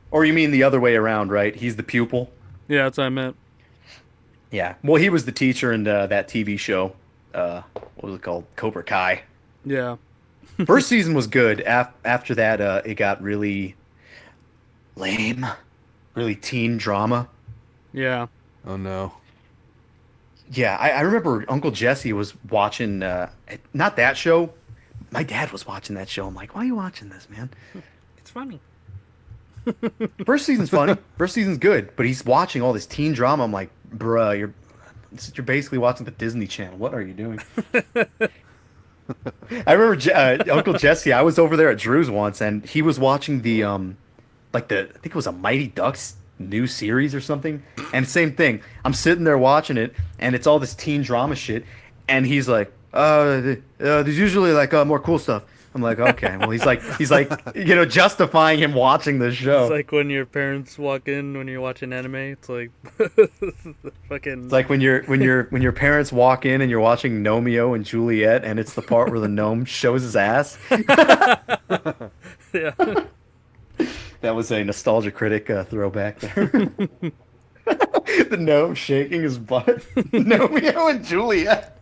Or you mean the other way around, right? He's the pupil. Yeah, that's what I meant. Yeah. Well, he was the teacher in that TV show. What was it called? Cobra Kai. Yeah. First season was good. After that, it got really lame, really teen drama. Yeah. Oh no. Yeah, I remember Uncle Jesse was watching, not that show. My dad was watching that show. I'm like, why are you watching this, man? It's funny. First season's funny. First season's good, but he's watching all this teen drama. I'm like, bruh, you're basically watching the Disney Channel. What are you doing? I remember Uncle Jesse. I was over there at Drew's once, and he was watching I think it was a Mighty Ducks new series or something. And same thing. I'm sitting there watching it, and it's all this teen drama shit. And he's like, there's usually like more cool stuff. I'm like, okay. Well, he's like, justifying him watching the show. It's like when your parents walk in when you're watching anime. It's like fucking. It's like when your parents walk in and you're watching Romeo and Juliet, and it's the part where the gnome shows his ass. Yeah. That was a nostalgia critic throwback there. The gnome shaking his butt. Romeo and Juliet.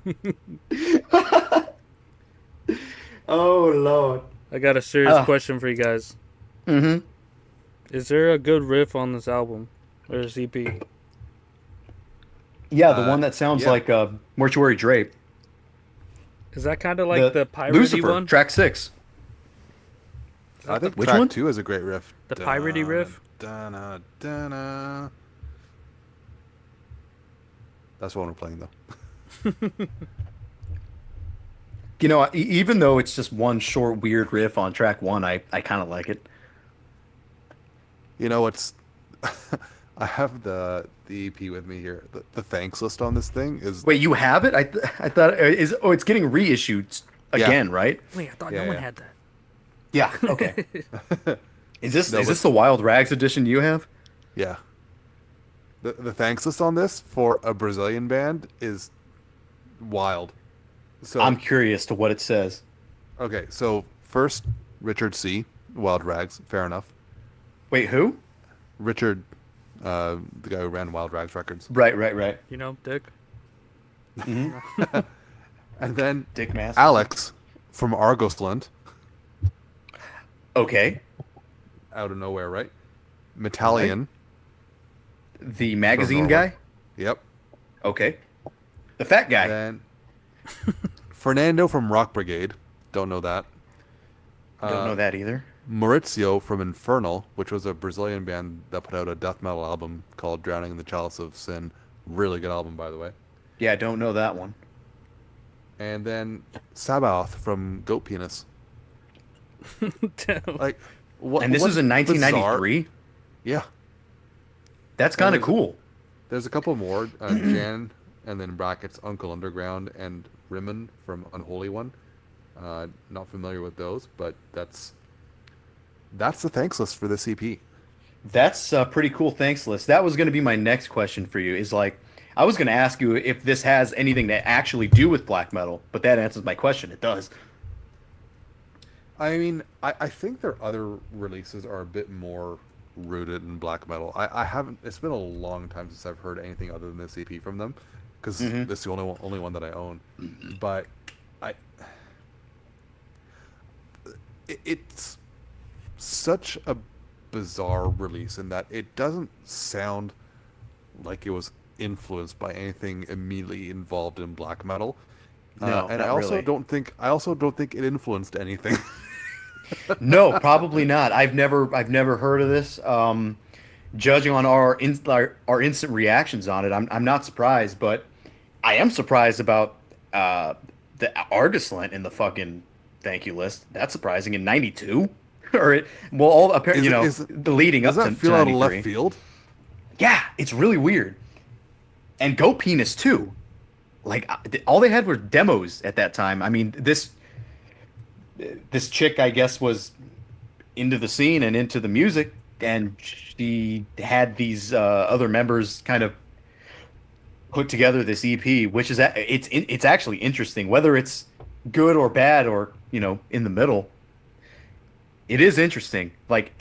Oh Lord. I got a serious question for you guys. Mm-hmm. Is there a good riff on this album or this EP? Yeah, the one that sounds like Mortuary Drape. Is that kind of like the piratey Lucifer, one? track 6. I think Which track one? 2 is a great riff. The piratey riff? That's the one we're playing, though. Even though it's just one short weird riff on track 1, I kind of like it. It's I have the EP with me here. The thanks list on this thing is. Wait, you have it? I thought it's getting reissued again, right? Wait, I thought no one had that. Yeah. Okay. Is this the Wild Rags edition you have? Yeah. The thanks list on this for a Brazilian band is wild. So I'm curious to what it says. Okay, so first Richard C. Wild Rags, fair enough. Wait, who? Richard, the guy who ran Wild Rags Records. Right. You know, Dick. Mm-hmm. And then Dick Master. Alex from Argosland. Okay. Out of nowhere, right? Metallian. The magazine guy? Yep. Okay. The fat guy. Then Fernando from Rock Brigade. Don't know that. Don't know that either. Maurizio from Infernal, which was a Brazilian band that put out a death metal album called Drowning in the Chalice of Sin. Really good album, by the way. Yeah, I don't know that one. And then Sabaoth from Goat Penis. Like, what? And this was in 1993? Yeah. That's kind of cool. There's a couple more. Jan, and then brackets Uncle Underground and Rimmon from Unholy One. Not familiar with those, but that's the thanks list for this EP. That's a pretty cool thanks list. That was going to be my next question for you. Is like, I was going to ask you if this has anything to actually do with black metal, but that answers my question. It does. I mean, I think their other releases are a bit more rooted in black metal. I haven't. It's been a long time since I've heard anything other than this EP from them, because this is the only one that I own. But it's such a bizarre release in that it doesn't sound like it was influenced by anything immediately involved in black metal. No, and not I also really. don't think it influenced anything. No, probably not. I've never heard of this. judging on our instant reactions on it, I'm not surprised, but I am surprised about the artist lent in the fucking thank you list. That's surprising in '92, well, all apparently, the leading up Does to that feel out of 93. left field? Yeah, it's really weird. And Go Penis too. Like all they had were demos at that time. I mean, this chick, I guess, was into the scene and into the music, and she had these other members kind of put together this EP, which is it's actually interesting, whether it's good or bad or in the middle. It is interesting. Like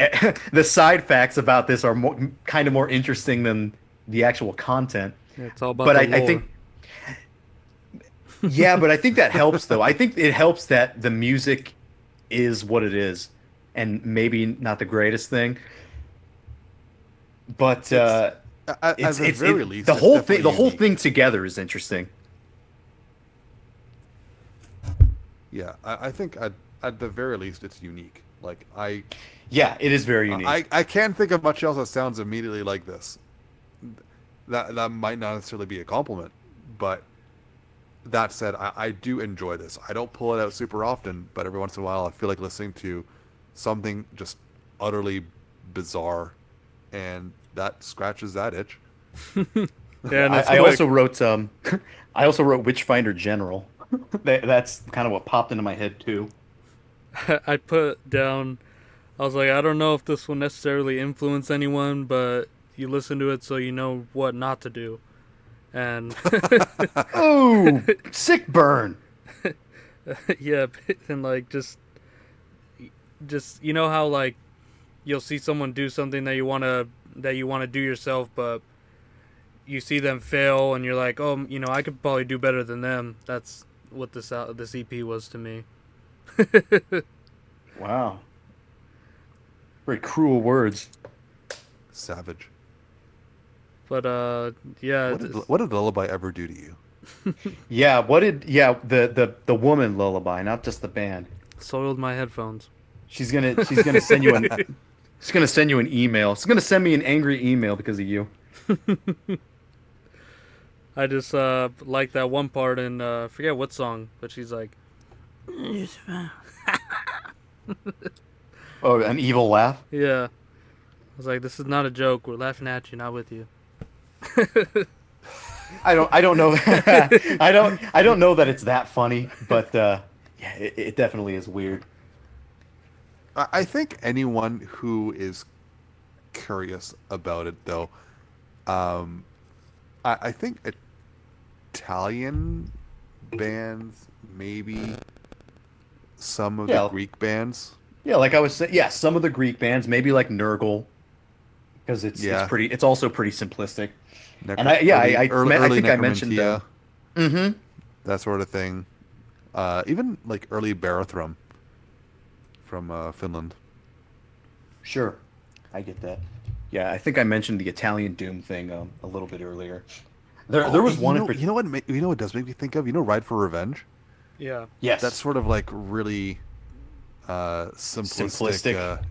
the side facts about this are kind of more interesting than the actual content. Yeah, it's all about But the I lore. think, yeah, but I think that helps though. I think it helps that the music is what it is, and maybe not the greatest thing. But At the very least, the it's whole thing, definitely unique. thing together is interesting. Yeah, I think at the very least it's unique. Like Yeah, it is very unique. I can't think of much else that sounds immediately like this. That might not necessarily be a compliment, but that said, I do enjoy this. I don't pull it out super often, but every once in a while I feel like listening to something just utterly bizarre, and that scratches that itch. Yeah, and it's I quick. also wrote I also wrote Witchfinder General. That's kind of what popped into my head too. I put down, I was like, I don't know if this will necessarily influence anyone, but you listen to it so you know what not to do. And Oh, sick burn. yeah, and like just you know how like you'll see someone do something that you want to do yourself, but you see them fail and you're like, oh, I could probably do better than them. That's what this EP was to me. Wow. Very cruel words. Savage. But yeah, What did Lullaby ever do to you? Yeah, the woman Lullaby, not just the band. soiled my headphones. She's gonna send you she's gonna send you an email. She's gonna send me an angry email because of you. I just like that one part in forget what song, but she's like, Oh, an evil laugh. yeah. I was like, this is not a joke. We're laughing at you, not with you. I don't know. I don't know that it's that funny, but yeah, it definitely is weird. I think anyone who is curious about it, though, I think Italian bands, maybe some of Yeah. the Greek bands. Yeah, like I was saying, yeah, some of the Greek bands, maybe like Nurgle, because it's also pretty simplistic. And I think I mentioned that sort of thing. Even like early Barathrum from Finland. Sure, I get that. Yeah, I think I mentioned the Italian Doom thing a little bit earlier. There was one. You know what does make me think of? Ride for Revenge. Yeah. Yes. That's sort of like really simplistic.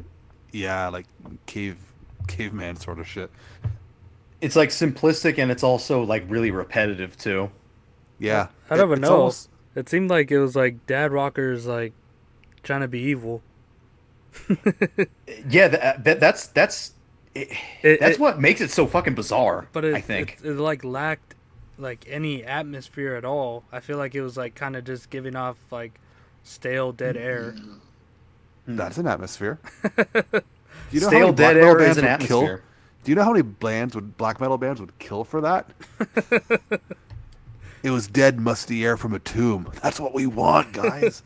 Yeah, like caveman sort of shit. It's like simplistic, and it's also like really repetitive too. Yeah. I don't even It's know. almost- It seemed like it was like dad rockers like trying to be evil. Yeah, that's what makes it so fucking bizarre. But I think. it like lacked like any atmosphere at all. I feel like it was like kind of just giving off like stale dead air. That's an atmosphere. Do you know Stale how many black dead metal air bands is an would kill? atmosphere. Do you know how many black metal bands would kill for that? It was dead, musty air from a tomb. That's what we want, guys.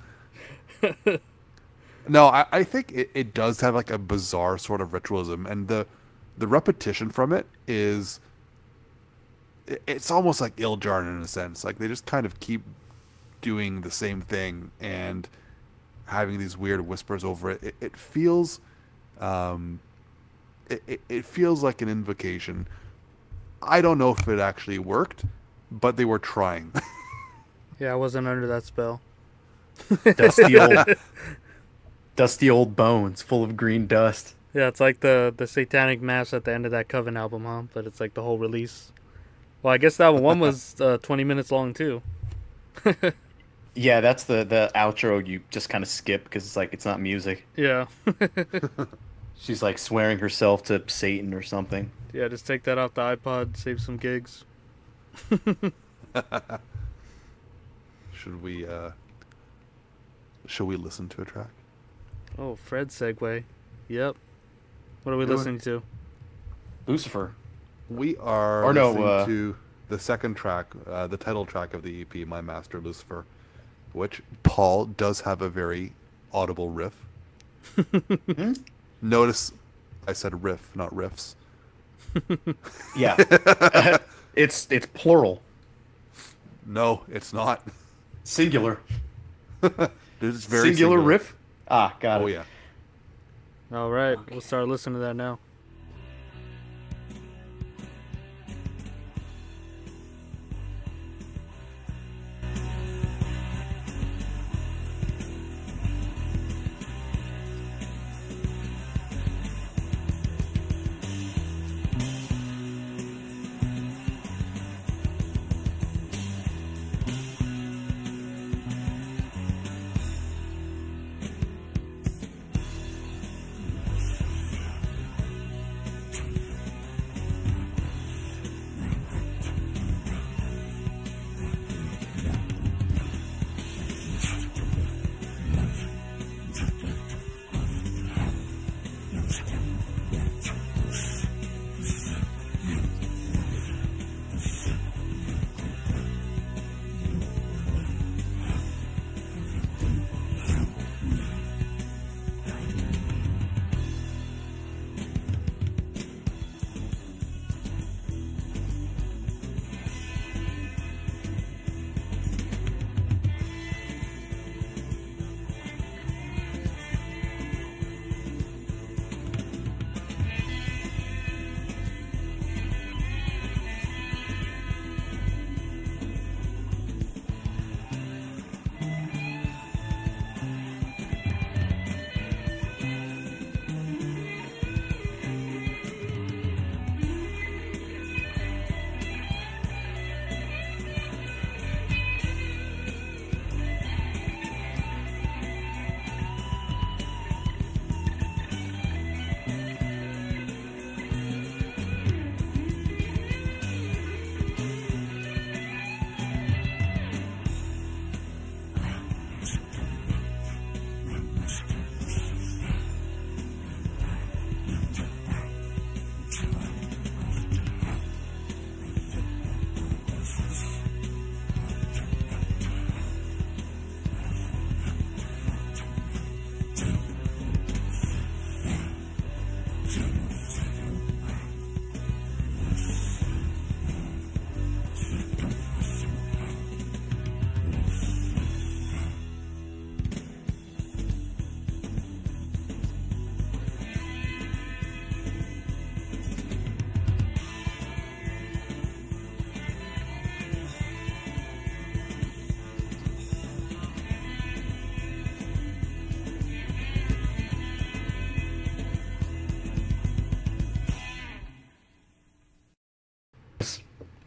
No, I think it does have like a bizarre sort of ritualism, and the repetition from it is it's almost like ill-jarred in a sense. Like they just kind of keep doing the same thing and having these weird whispers over it. It feels it feels like an invocation. I don't know if it actually worked, but they were trying. Yeah, I wasn't under that spell. Dusty old bones full of green dust. Yeah, it's like the Satanic Mass at the end of that Coven album, huh? But it's like the whole release. Well, I guess that one was 20 minutes long too. Yeah, that's the outro you just kind of skip because it's like it's not music. Yeah. She's like swearing herself to Satan or something. Yeah, just take that off the iPod, save some gigs. Should we listen to a track? Oh, Fred segue. Yep. What are we Do it. listening to? Lucifer. We are Or no, listening to the second track, the title track of the EP, My Master Lucifer, which Paul does have a very audible riff. Notice I said riff, not riffs. Yeah. It's plural. No, it's not. Singular. Dude, it's very Singular riff? Ah, got it. Oh, yeah. All right, we'll start listening to that now.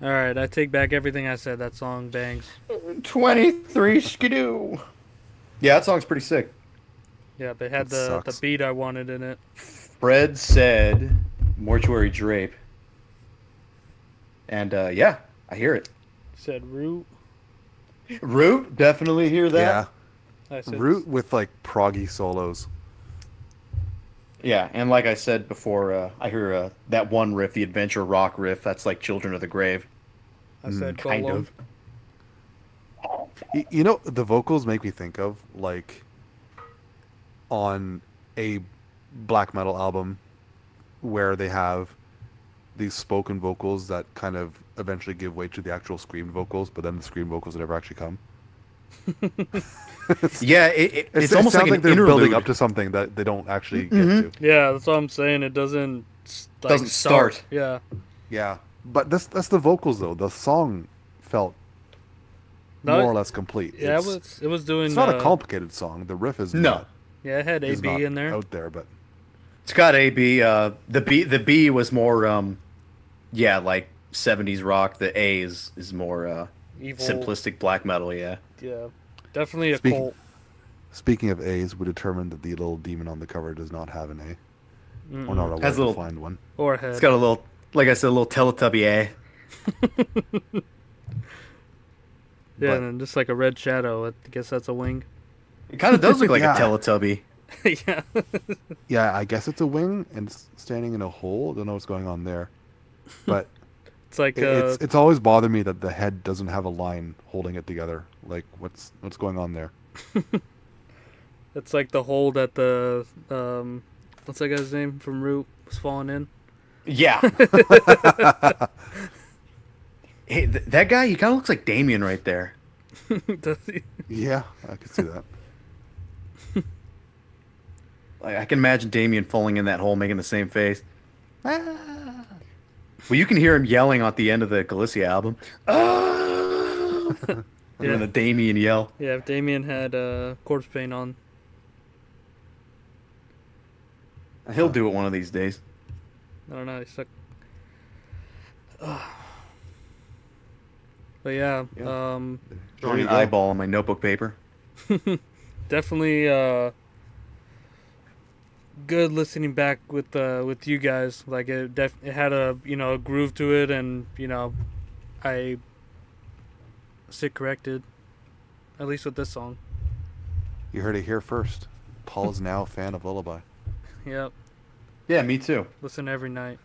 All right, I take back everything I said. That song bangs. 23 skidoo. Yeah, that song's pretty sick. Yeah, they had That the sucks. beat I wanted in it. Fred said Mortuary Drape. And yeah, I hear it. Said root. Root, definitely hear Yeah. that. I said Root with like proggy solos. Yeah, and like I said before, I hear that one riff, the adventure rock riff. That's like Children of the Grave, I said kind Golem. of. You know, the vocals make me think of like on a black metal album where they have these spoken vocals that kind of eventually give way to the actual screamed vocals, but then the screamed vocals never actually come. Yeah, it's almost like an they're interlude. building up to something that they don't actually get to. Yeah, that's what I'm saying. It doesn't Doesn't start. Yeah. Yeah, but that's the vocals though. The song felt No, more or less complete. Yeah, It's, it was doing. it's not a complicated song. The riff is No. not, Yeah, it had is AB not in there. out there, but It's got A B. The B was more yeah, like 70s rock. The A is more Evil. simplistic black metal. Yeah. Yeah, definitely a Speaking- cult. Speaking of A's, we determined that the little demon on the cover does not have an A. Or not a Has a little- well-defined one. Or a head. It's got a little, like I said, a little Teletubby A. Yeah, but- and then just like a red shadow. I guess that's a wing. It kind of does look like Yeah. a Teletubby. Yeah. Yeah, I guess it's a wing and it's standing in a hole. Don't know what's going on there. But It's like it's always bothered me that the head doesn't have a line holding it together. Like, what's going on there? it's like the hole that the what's that guy's name from Root was falling in. Yeah. Hey, that guy, he kind of looks like Damien right there. Does he? Yeah, I could see that. Like, I can imagine Damien falling in that hole, making the same face. Well, you can hear him yelling at the end of the Galicia album. Ah! Yeah. When the Damien yell. Yeah, if Damien had corpse paint on. He'll do it one of these days. I don't know. He's stuck. But yeah, Yeah. um, Drawing you an go. eyeball on my notebook paper. definitely good listening back with you guys. Like it had a a groove to it, and I sit corrected, at least with this song. You heard it here first. Paul is now a fan of Lullaby. Yep, Yeah, me too. listen every night.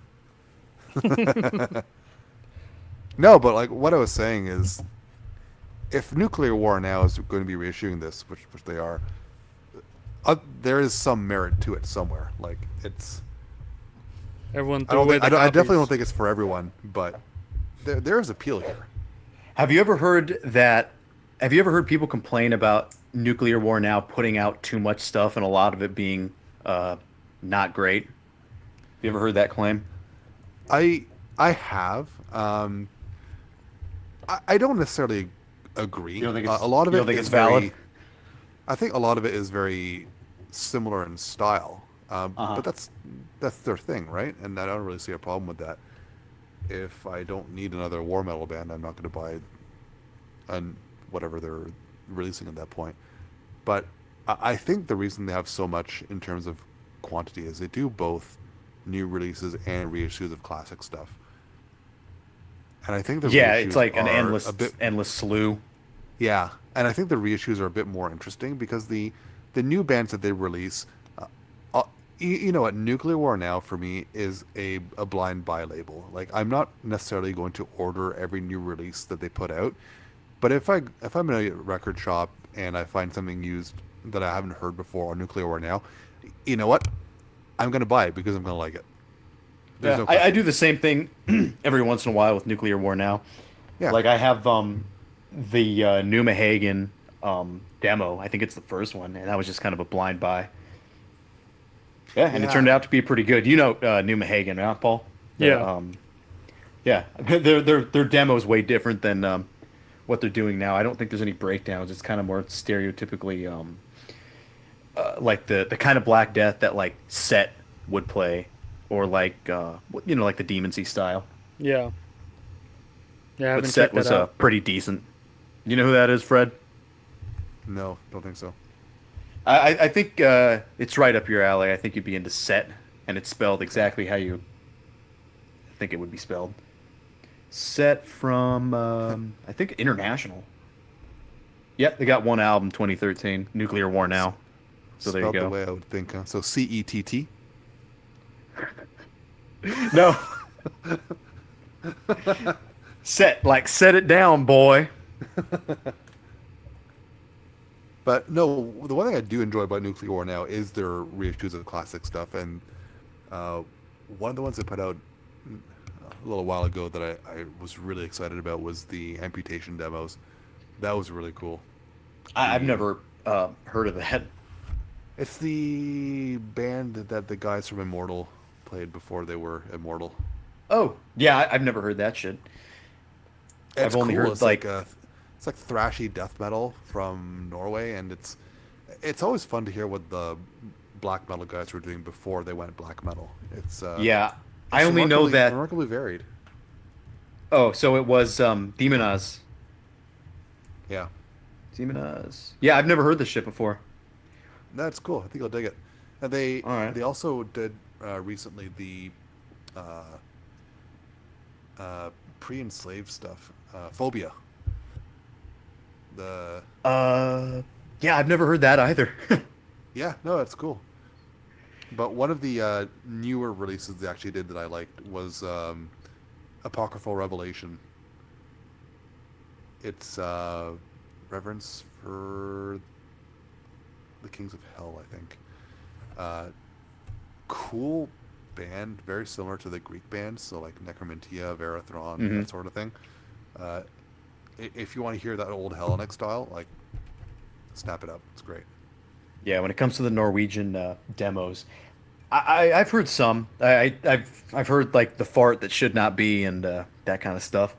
No, but like what I was saying is, if Nuclear War Now is going to be reissuing this, which they are, there is some merit to it somewhere. Like it's, Everyone I threw don't away think, the I definitely don't copies. think it's for everyone, but there is appeal here. Have you ever heard that? Have you ever heard people complain about Nuclear War Now putting out too much stuff and a lot of it being not great? You ever heard that claim? I have. I don't necessarily agree. You don't think it's- a lot of you it don't think is it's valid? very- I think a lot of it is very similar in style, but that's their thing, right? And I don't really see a problem with that. If I don't need another war metal band, I'm not going to buy whatever they're releasing at that point. But I think the reason they have so much in terms of quantity is they do both new releases and reissues of classic stuff. And I think the Yeah, reissues it's like an are endless slew. yeah, and I think the reissues are a bit more interesting because the new bands that they release, at Nuclear War Now for me is a blind buy label. Like I'm not necessarily going to order every new release that they put out, but if I'm in a record shop and I find something used that I haven't heard before on Nuclear War Now, you know what? I'm going to buy it because I'm going to like it. There's Yeah, no I question. do the same thing every once in a while with Nuclear War Now. Yeah. Like I have the New Mahagan demo. I think it's the first one, and that was just kind of a blind buy. Yeah, and it Yeah. turned out to be pretty good. You know New Mahagan, right, Paul? Yeah. Yeah. Their demo is way different than what they're doing now. I don't think there's any breakdowns. It's kind of more stereotypically like the kind of Black Death that like Set would play, or like like the Demon Sea style. Yeah. Yeah, I But haven't Set checked was that out. pretty decent. You know who that is, Fred? No, don't think so. I think it's right up your alley. I think you'd be into Set, and it's spelled exactly how you think it would be spelled. Set from I think International. Yep, they got one album, 2013, Nuclear War Now. So there you Spelled the go. way I would think. So CETT. No. Set, like set it down, boy. But no, the one thing I do enjoy about Nuclear War Now is their reissues of classic stuff, and one of the ones they put out a little while ago that I was really excited about was the Amputation demos. That was really cool. I've never heard of that. It's the band that the guys from Immortal played before they were Immortal. Oh, yeah, I've never heard that shit. It's I've only cool. heard It's like it's like thrashy death metal from Norway, and it's always fun to hear what the black metal guys were doing before they went black metal. It's Yeah, I it's only know remarkably- that. remarkably varied. Oh, so it was Demonaz. Yeah, Demonaz. Yeah, I've never heard this shit before. that's cool. I think you'll dig it. And they All right. they also did recently the pre-enslaved stuff, Phobia. The Yeah, I've never heard that either. Yeah, no, that's cool. But one of the newer releases they actually did that I liked was Apocryphal Revelation. It's Reverence for the Kings of Hell, I think. Cool band, very similar to the Greek bands, so like Necromantia, Verathron, that sort of thing. If you want to hear that old Hellenic style, like, snap it up. It's great. Yeah, when it comes to the Norwegian demos, I've heard some. I've heard like the fart that should not be and that kind of stuff.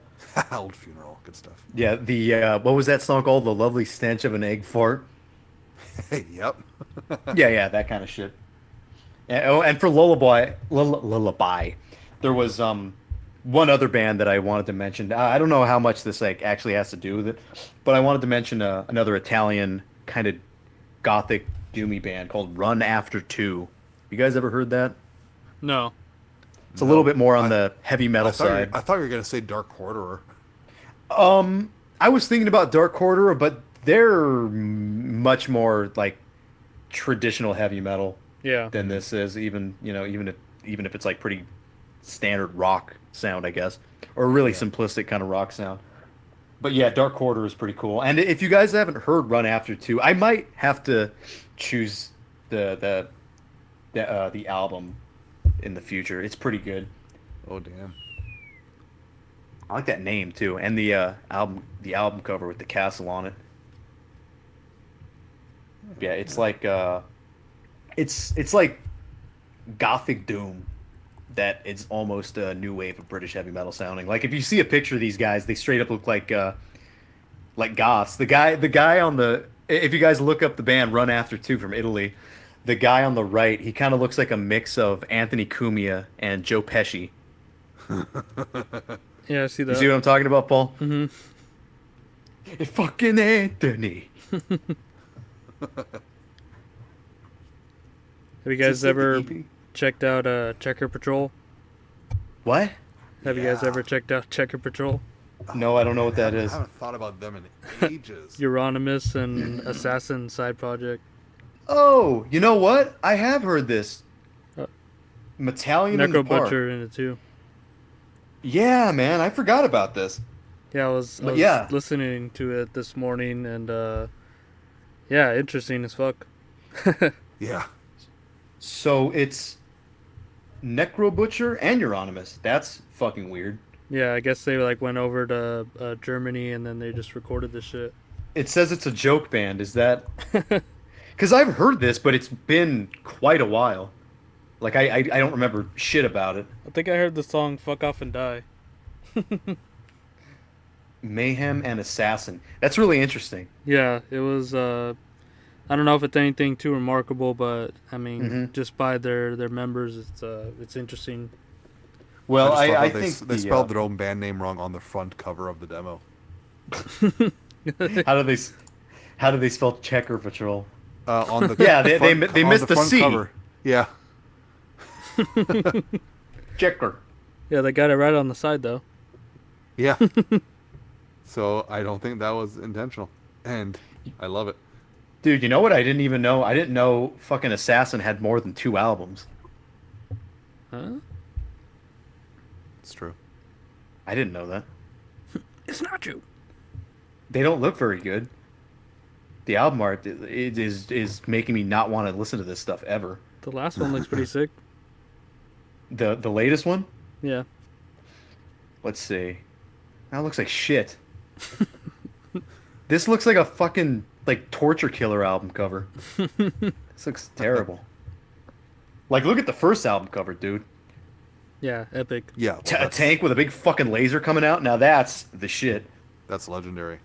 Old Funeral, good stuff. Yeah, the what was that song called? The Lovely Stench of an Egg Fart. Yep. Yeah, that kind of shit. And for Lullaby, there was one other band that I wanted to mention. I don't know how much this like actually has to do with it, but I wanted to mention another Italian kind of gothic doomy band called Run After Two. You guys ever heard that? No. It's a little bit more on the heavy metal I side. thought you were gonna say Dark Quarterer. I was thinking about Dark Quarter, but they're much more like traditional heavy metal Yeah. than this is. Even if it's like pretty standard rock sound, I guess, or really simplistic kind of rock sound. But yeah, Dark Quarter is pretty cool. And if you guys haven't heard Run After Two, I might have to choose the album in the future. It's pretty good. Oh damn. I like that name too, and the album cover with the castle on it. Yeah, it's like it's like gothic doom that it's almost a new wave of British heavy metal sounding. Like if you see a picture of these guys, they straight up look like goths. The guy on the, if you guys look up the band Run After Two from Italy, the guy on the right, he kind of looks like a mix of Anthony Cumia and Joe Pesci. Yeah, I see that. You see what I'm talking about, Paul? Mm-hmm. It's fucking Anthony. Have you guys ever checked out Checker Patrol? What? Have you guys ever checked out Checker Patrol? No, I don't know what that is. I haven't thought about them in ages. Euronymous and Assassin side project. Oh, you know what? I have heard this. Uh, Metallion in the Necro Park. Butcher in it too. Yeah, man, I forgot about this. Yeah, I was yeah. listening to it this morning and yeah, interesting as fuck. Yeah. So it's Necro Butcher and Euronymous. That's fucking weird. Yeah, I guess they like went over to Germany and then they just recorded this shit. It says it's a joke band. Is that? Because I've heard this, but it's been quite a while. Like I don't remember shit about it. I think I heard the song "Fuck Off and Die." Mayhem and Assassin. That's really interesting. Yeah, it was. I don't know if it's anything too remarkable, but I mean, just by their members, it's interesting. Well, just love how I they, think they spelled their own band name wrong on the front cover of the demo. How do they spell Checker Patrol? On the Yeah, they on missed the front C. cover. Yeah. Checker. Yeah, they got it right on the side though. Yeah. So I don't think that was intentional, and I love it. Dude, you know what I didn't even know? I didn't know fucking Assassin had more than 2 albums. Huh? It's true. I didn't know that. It's not you. They don't look very good. The album art is making me not want to listen to this stuff ever. The last one looks pretty sick. The latest one? Yeah. Let's see. That looks like shit. This looks like a fucking like torture killer album cover. This looks terrible. Like, look at the first album cover, dude. Yeah, epic. Yeah. Well, A that's, tank with a big fucking laser coming out. Now that's the shit. that's legendary.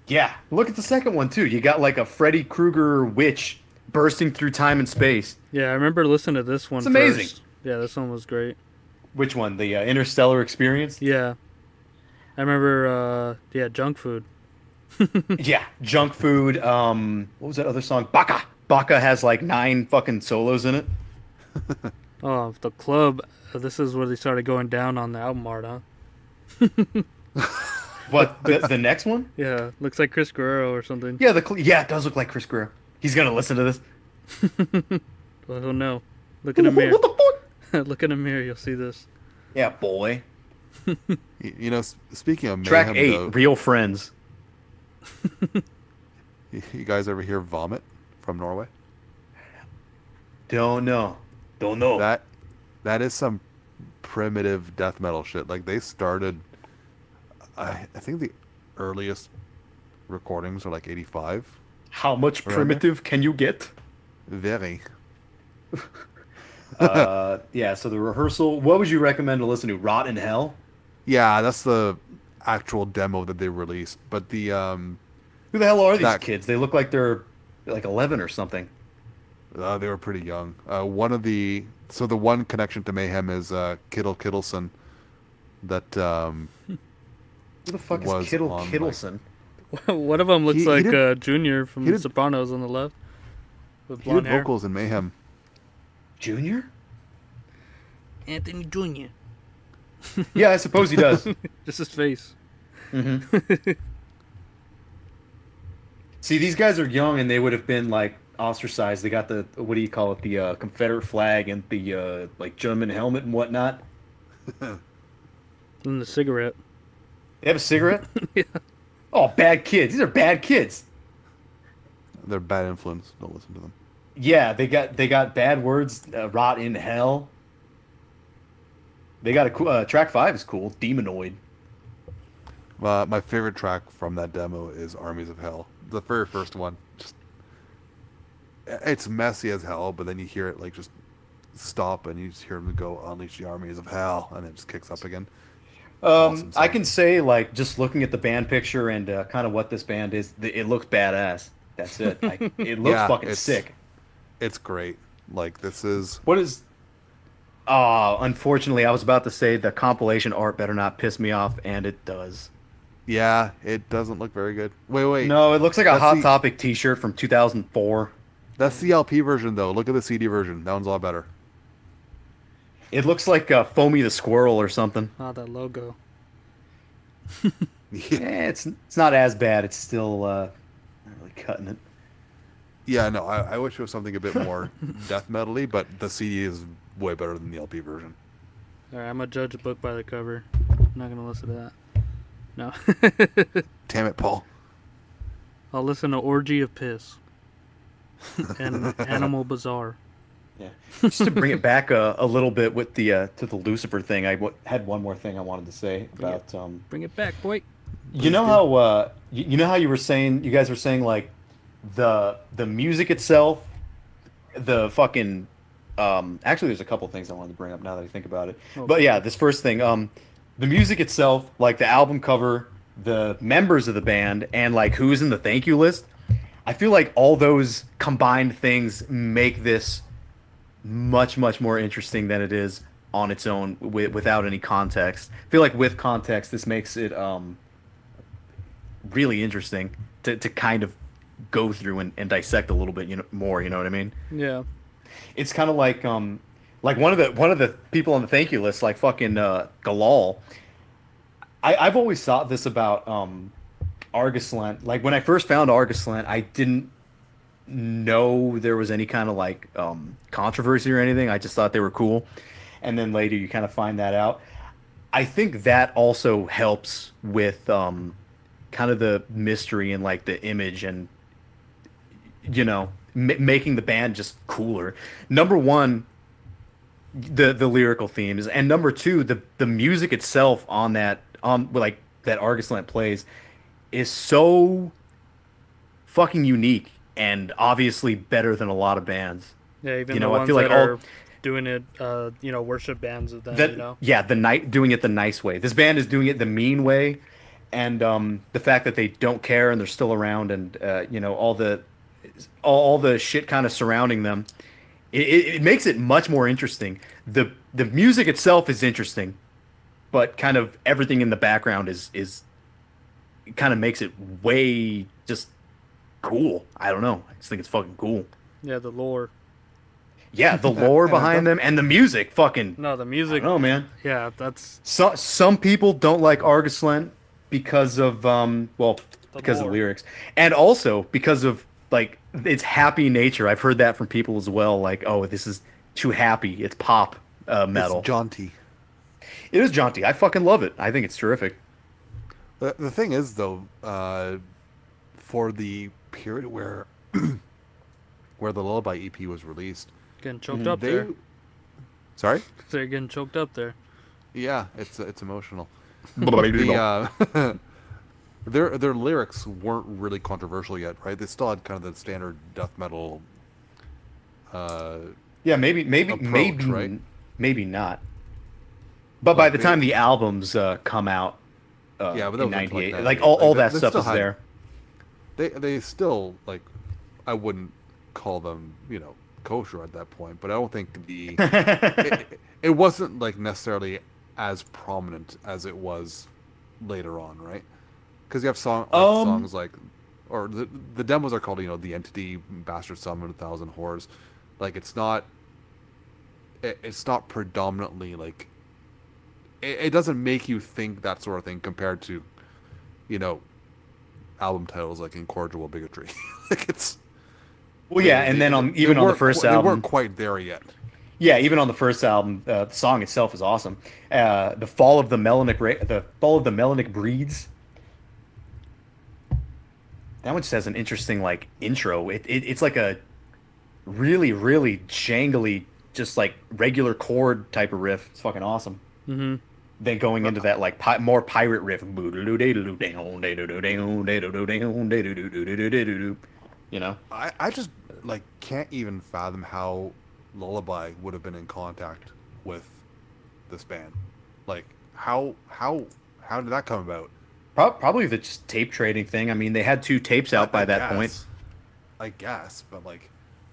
Yeah. Look at the second one too. You got like a Freddy Krueger witch bursting through time and space. Yeah, I remember listening to this one. It's amazing. First. Yeah, this one was great. Which one? The Interstellar Experience? Yeah, I remember. Yeah, junk food. Yeah, junk food. What was that other song? Baka. Baka has like 9 fucking solos in it. Oh, the club. This is where they started going down on the album art, huh? What? The next one? Yeah, looks like Chris Guerrero or something. Yeah, yeah, it does look like Chris Guerrero. He's gonna listen to this. Well, he'll know. Look in a mirror. What the fuck? Look in a mirror, you'll see this. Yeah, boy. You know, speaking of Track mayhem, 8, though, Real Friends. you guys ever hear Vomit from Norway? Don't know. That is some primitive death metal shit. Like they started, I think the earliest recordings are like 85. How much primitive can you get? Very. Yeah, so the rehearsal. What would you recommend to listen to? Rot in Hell? Yeah, that's the actual demo that they released. But the Who the hell are these kids? They look like they're like 11 or something. they were pretty young. The one connection to Mayhem is Kittle Kittleson. That Who the fuck is was Kittle on, Kittleson? One of them looks He like did- Junior from he did- Sopranos on the left. With he did blonde hair. vocals in Mayhem. Junior? Anthony Junior. Yeah, I suppose he does. Just his face. Mm-hmm. See, these guys are young, and they would have been like ostracized. They got the what do you call it? The Confederate flag and the like German helmet and whatnot. And the cigarette. They have a cigarette. Yeah. Oh, bad kids. These are bad kids. They're bad influence. Don't listen to them. Yeah, they got bad words. Rot in Hell. They got a track 5 is cool. Demonoid. My favorite track from that demo is Armies of Hell. The very first one. It's messy as hell, but then you hear it like just stop and you just hear them go unleash the armies of hell, and it just kicks up again. Awesome I song. can say, like, just looking at the band picture and kind of what this band is, it looks badass. That's it. It looks Yeah, fucking it's- sick. It's great. Like this is What is? Unfortunately, I was about to say the compilation art better not piss me off, and it does. yeah. It doesn't look very good. Wait. No, it looks like a That's Hot the- Topic T-shirt from 2004. That's the LP version though. Look at the CD version. That one's a lot better. It looks like Foamy the Squirrel or something. Ah, that logo. Yeah, it's not as bad. It's still not really cutting it. Yeah, no, I wish it was something a bit more death metal-y, but the CD is way better than the LP version. Alright, I'm gonna judge a book by the cover. I'm not gonna listen to that. No. Damn it, Paul. I'll listen to Orgy of Piss. And Animal Bazaar. Yeah. Just to bring it back a little bit with the to the Lucifer thing, I had one more thing I wanted to say about. Bring it back, boy. You know how you know how you guys were saying like the music itself, the fucking actually there's a couple things I wanted to bring up now that I think about it. Okay. But yeah, this first thing, the music itself, like the album cover, the members of the band, and like who's in the thank you list. I feel like all those combined things make this much more interesting than it is on its own without any context. I feel like with context, this makes it really interesting to kind of go through and dissect a little bit more. You know what I mean? Yeah. It's kind of like one of the people on the thank you list, like fucking Galal. I've always thought this about Argoslent. Like when I first found Argoslent, I didn't know there was any kind of like controversy or anything. I just thought they were cool, and then later you kind of find that out. I think that also helps with kind of the mystery and like the image and making the band just cooler. Number one, the lyrical themes, and number two, the music itself on that like that Argoslent plays is so fucking unique and obviously better than a lot of bands. Yeah, even I the ones feel like that are doing it, worship bands of them, Yeah, doing it the nice way. This band is doing it the mean way, and the fact that they don't care and they're still around, and all the all the shit kind of surrounding them, it makes it much more interesting. The music itself is interesting, but kind of everything in the background is it kind of makes it way just cool. I don't know. I just think it's fucking cool. Yeah, the lore. Yeah, the lore behind them and the music, fucking. No, the music. Oh man. Yeah, that's Some people don't like Argus because of because of lore. lyrics, and also because of like its happy nature. I've heard that from people as well. Like, oh, this is too happy. It's pop metal. It's jaunty. It is jaunty. I fucking love it. I think it's terrific. The thing is, though, for the period where where the Lullaby EP was released, getting choked up there. Sorry? They're getting choked up there. Yeah, it's emotional. The, their lyrics weren't really controversial yet, right? They still had kind of the standard death metal. Yeah, maybe approach, right? maybe not. But by the time the albums come out, yeah, but that in was '98, 98. like all Like, that they stuff still is had- there. They still, like, I wouldn't call them, kosher at that point, but I don't think it wasn't like necessarily as prominent as it was later on, right? Because you have songs like, or the demos are called, The Entity, Bastard Summon, 1,000 Whores. Like, it's not predominantly like, it doesn't make you think that sort of thing compared to, album titles like Incorrigible Bigotry. Like, it's. Well, yeah, and then on the first they album, weren't quite there yet. yeah, even on the first album, the song itself is awesome. The Fall of the Melanic Breeds. That one just has an interesting like intro. It's like a really really jangly, just like regular chord type of riff. It's fucking awesome. Mm-hmm. Then going into that like more pirate riff. I just like can't even fathom how Lullaby would have been in contact with this band. Like how did that come about? Probably the just tape trading thing. I mean, they had 2 tapes out by that point. I guess, but like,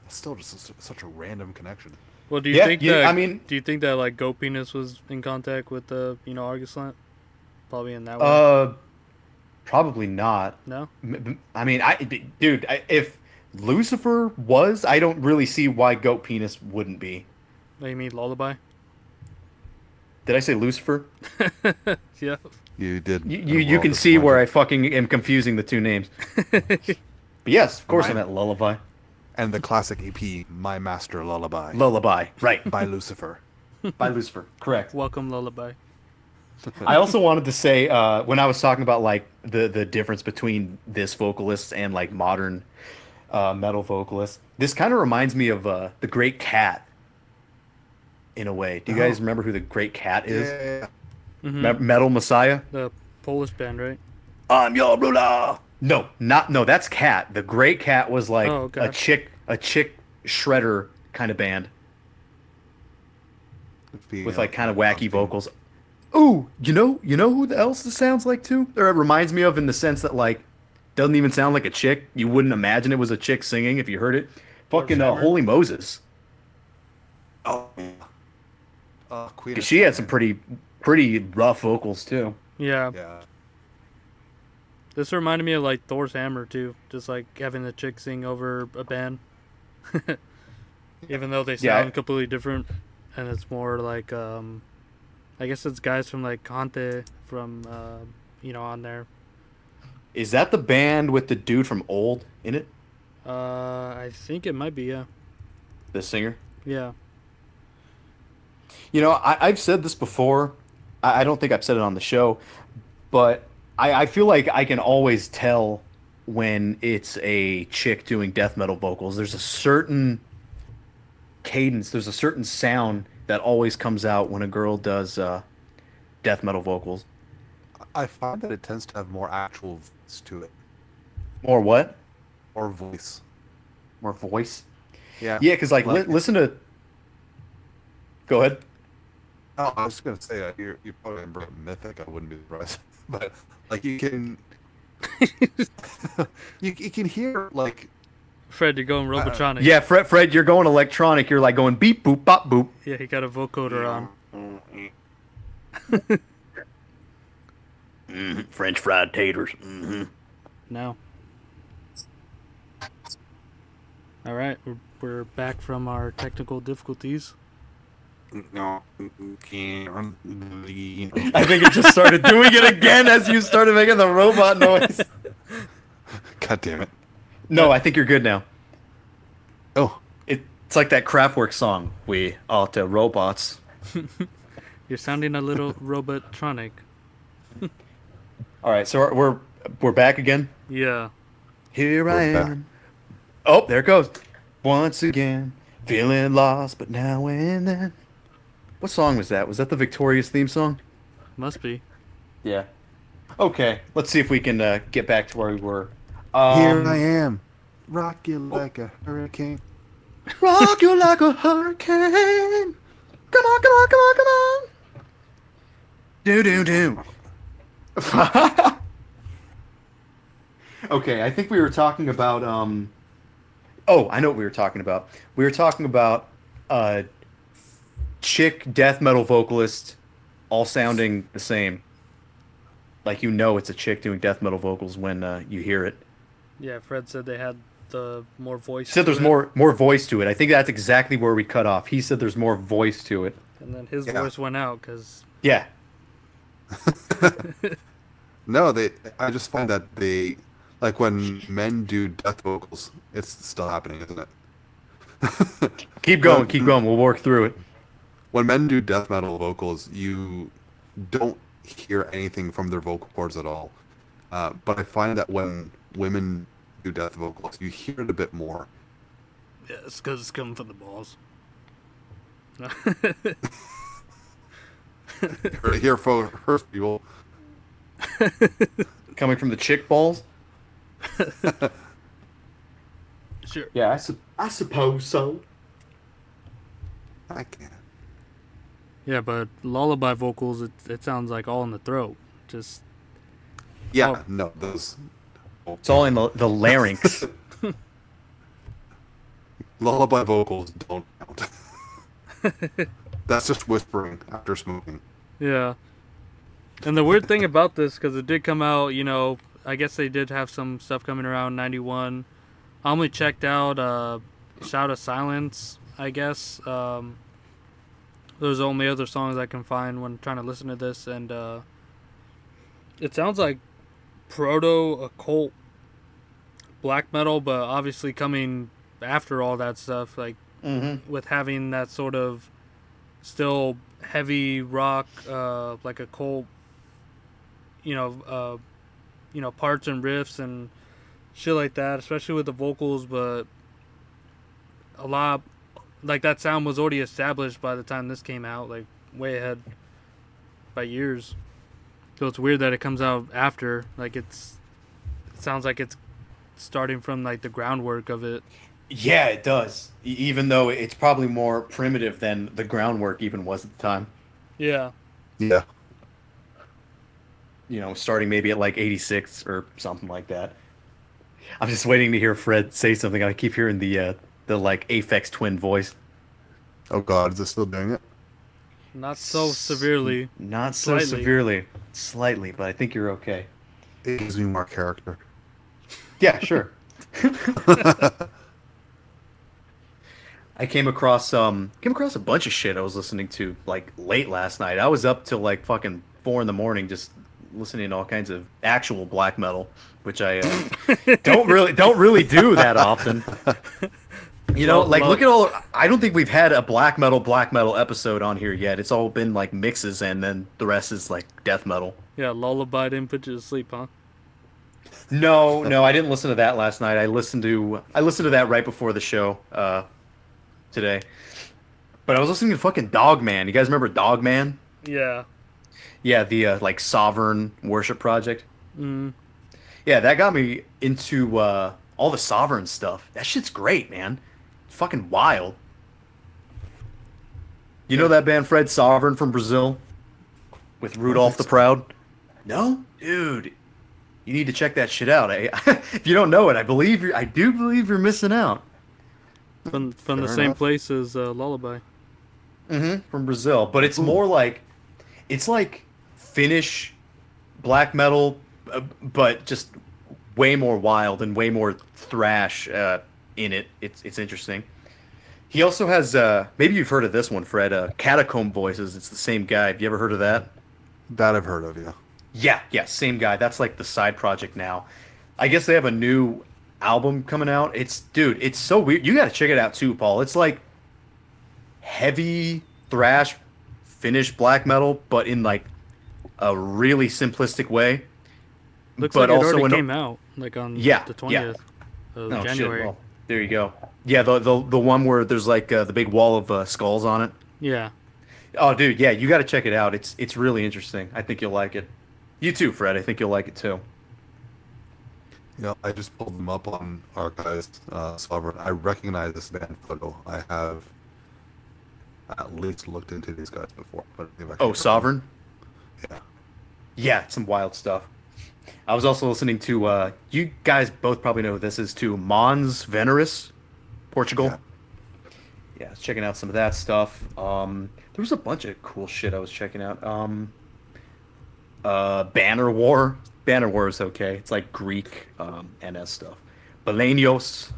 it's still just such a random connection. Well, do you Yeah, think yeah, that? I mean- do you think that like Goat Penis was in contact with the Argus Lant? Probably in that way. Probably not. No. I mean, if Lucifer was, I don't really see why Goat Penis wouldn't be. Oh, you mean Lullaby? Did I say Lucifer? Yeah. You did. You can see where I fucking am confusing the 2 names. But yes, of course I meant Lullaby. And the classic EP, My Master Lullaby, Lullaby, right. by Lucifer. By Lucifer, correct. Welcome Lullaby. I also wanted to say, when I was talking about like the difference between this vocalist and like modern metal vocalists, this kind of reminds me of the Great Cat in a way. Do you guys remember who the Great Cat is? Yeah. Mm-hmm. Metal Messiah? The Polish band, right? I'm your ruler. No, that's Cat. The Great Cat was like Oh, okay. a chick shredder kind of band with like kind of wacky vocals. Ooh, you know who else this sounds like too? Or it reminds me of in the sense that like doesn't even sound like a chick. You wouldn't imagine it was a chick singing if you heard it. Fucking Hammer? Holy Moses. Oh, Queen. 'Cause she had some pretty rough vocals too. Yeah. Yeah. This reminded me of like Thor's Hammer too, just like having the chick sing over a band. Even though they Yeah, sound completely different, and it's more like I guess it's guys from like Conte from on there. Is that the band with the dude from Old in it? I think it might be, yeah. The singer? Yeah. You know, I've said this before. I don't think I've said it on the show, but I feel like I can always tell when it's a chick doing death metal vocals. There's a certain cadence, there's a certain sound that always comes out when a girl does death metal vocals. I find that it tends to have more actual voice to it. More what? Or voice. More voice? Yeah. Yeah, because like, listen to... Go ahead. Oh, I was just gonna say you're probably gonna bring up Mythic. I wouldn't be surprised, but like you can you can hear like Fred, you're going Robotronic. Yeah, Fred, you're going electronic. You're like going beep boop bop boop. Yeah, he got a vocoder on. French fried taters. No. All right, we're back from our technical difficulties. No. I think it just started doing it again as you started making the robot noise. God damn it. No, I think you're good now. Oh. It's like that Kraftwerk song. We are the robots. You're sounding a little robotronic. All right, so we're back again. Yeah. Here I We're back. am. Oh, there it goes. Once again, feeling lost, but now and then. What song was that? Was that the Victorious theme song? Must be. Yeah. Okay, let's see if we can get back to where we were. Here I am. Rock you like a hurricane. Rock you like a hurricane. Come on, come on, come on, come on. Do do do. Okay, I think we were talking about oh, I know what we were talking about. We were talking about chick death metal vocalist all sounding the same. Like it's a chick doing death metal vocals when you hear it. Yeah, Fred said they had the more voice. He said there's more voice to it. I think that's exactly where we cut off. He said there's more voice to it. And then his voice went out because. Yeah. No, I just find that they, like when men do death vocals, it's still happening, isn't it? Keep going, keep going. We'll work through it. When men do death metal vocals, you don't hear anything from their vocal cords at all. But I find that when women do death vocals, you hear it a bit more. Yeah, it's because it's coming from the balls. Here first, people. Coming from the chick balls? Sure. Yeah, I suppose so. I can't. Yeah, but lullaby vocals, it sounds like all in the throat. Just. Yeah, Oh. no, those. It's all in the larynx. Lullaby vocals don't count. That's just whispering after smoking. Yeah. And the weird thing about this, because it did come out, I guess they did have some stuff coming around 91. I only checked out Shout of Silence, I guess. Those are the only other songs I can find when trying to listen to this. And it sounds like proto-occult black metal, but obviously coming after all that stuff, like with having that sort of still heavy rock, like occult, parts and riffs and shit like that, especially with the vocals, but a lot, like that sound was already established by the time this came out, like way ahead by years. So it's weird that it comes out after, like it sounds like it's starting from like the groundwork of it. Yeah, it does. Even though it's probably more primitive than the groundwork even was at the time. Yeah. Yeah. Starting maybe at like 86 or something like that. I'm just waiting to hear Fred say something. I keep hearing the like Aphex Twin voice. Oh God, is it still doing it? Not so severely. Not so Slightly. severely. Slightly, but I think you're okay. It gives me more character. Yeah, sure. I came across a bunch of shit I was listening to like late last night. I was up till like fucking 4 a.m. just listening to all kinds of actual black metal, which I don't really do that often. Look at all. I don't think we've had a black metal episode on here yet. It's all been like mixes, and then the rest is like death metal. Yeah, Lullaby didn't put you to sleep, huh? No, I didn't listen to that last night. I listened to that right before the show today. But I was listening to fucking Dogman. You guys remember Dogman? Yeah. Yeah, the like Sovereign worship project. Mm. Yeah, that got me into all the Sovereign stuff. That shit's great, man. Fucking wild. You know that band Fred, Sovereign from Brazil? With Rudolph the Proud? No? Dude. You need to check that shit out. If you don't know it, I do believe you're missing out. From the Fair same enough. place as Lullaby. From Brazil, but it's Ooh. more like it's like Finnish black metal, but just way more wild and way more thrash in it. It's interesting. He also has maybe you've heard of this one, Fred. Catacomb Voices. It's the same guy. Have you ever heard of that? That I've heard of, yeah. Yeah, same guy. That's like the side project now. I guess they have a new album coming out. It's so weird. You got to check it out too, Paul. It's like heavy thrash Finnish black metal, but in like a really simplistic way. Looks But like it also already in came out, like on Yeah, the yeah. 20th of Oh shit! January. Well, there you go. Yeah, the one where there's like the big wall of skulls on it. Yeah. Oh, dude, yeah, you got to check it out. It's really interesting. I think you'll like it. You too, Fred. I think you'll like it too. Yeah, I just pulled them up on Archives, Sovereign. I recognize this band photo. I have at least looked into these guys before. But they've actually Oh, Sovereign. Yeah. Yeah, some wild stuff. I was also listening to you guys both probably know who this is too. Mons Veneris, Portugal. Yeah. Yeah, I was checking out some of that stuff. There was a bunch of cool shit I was checking out. Banner War. Banner War is okay. It's like Greek NS stuff. Balenios,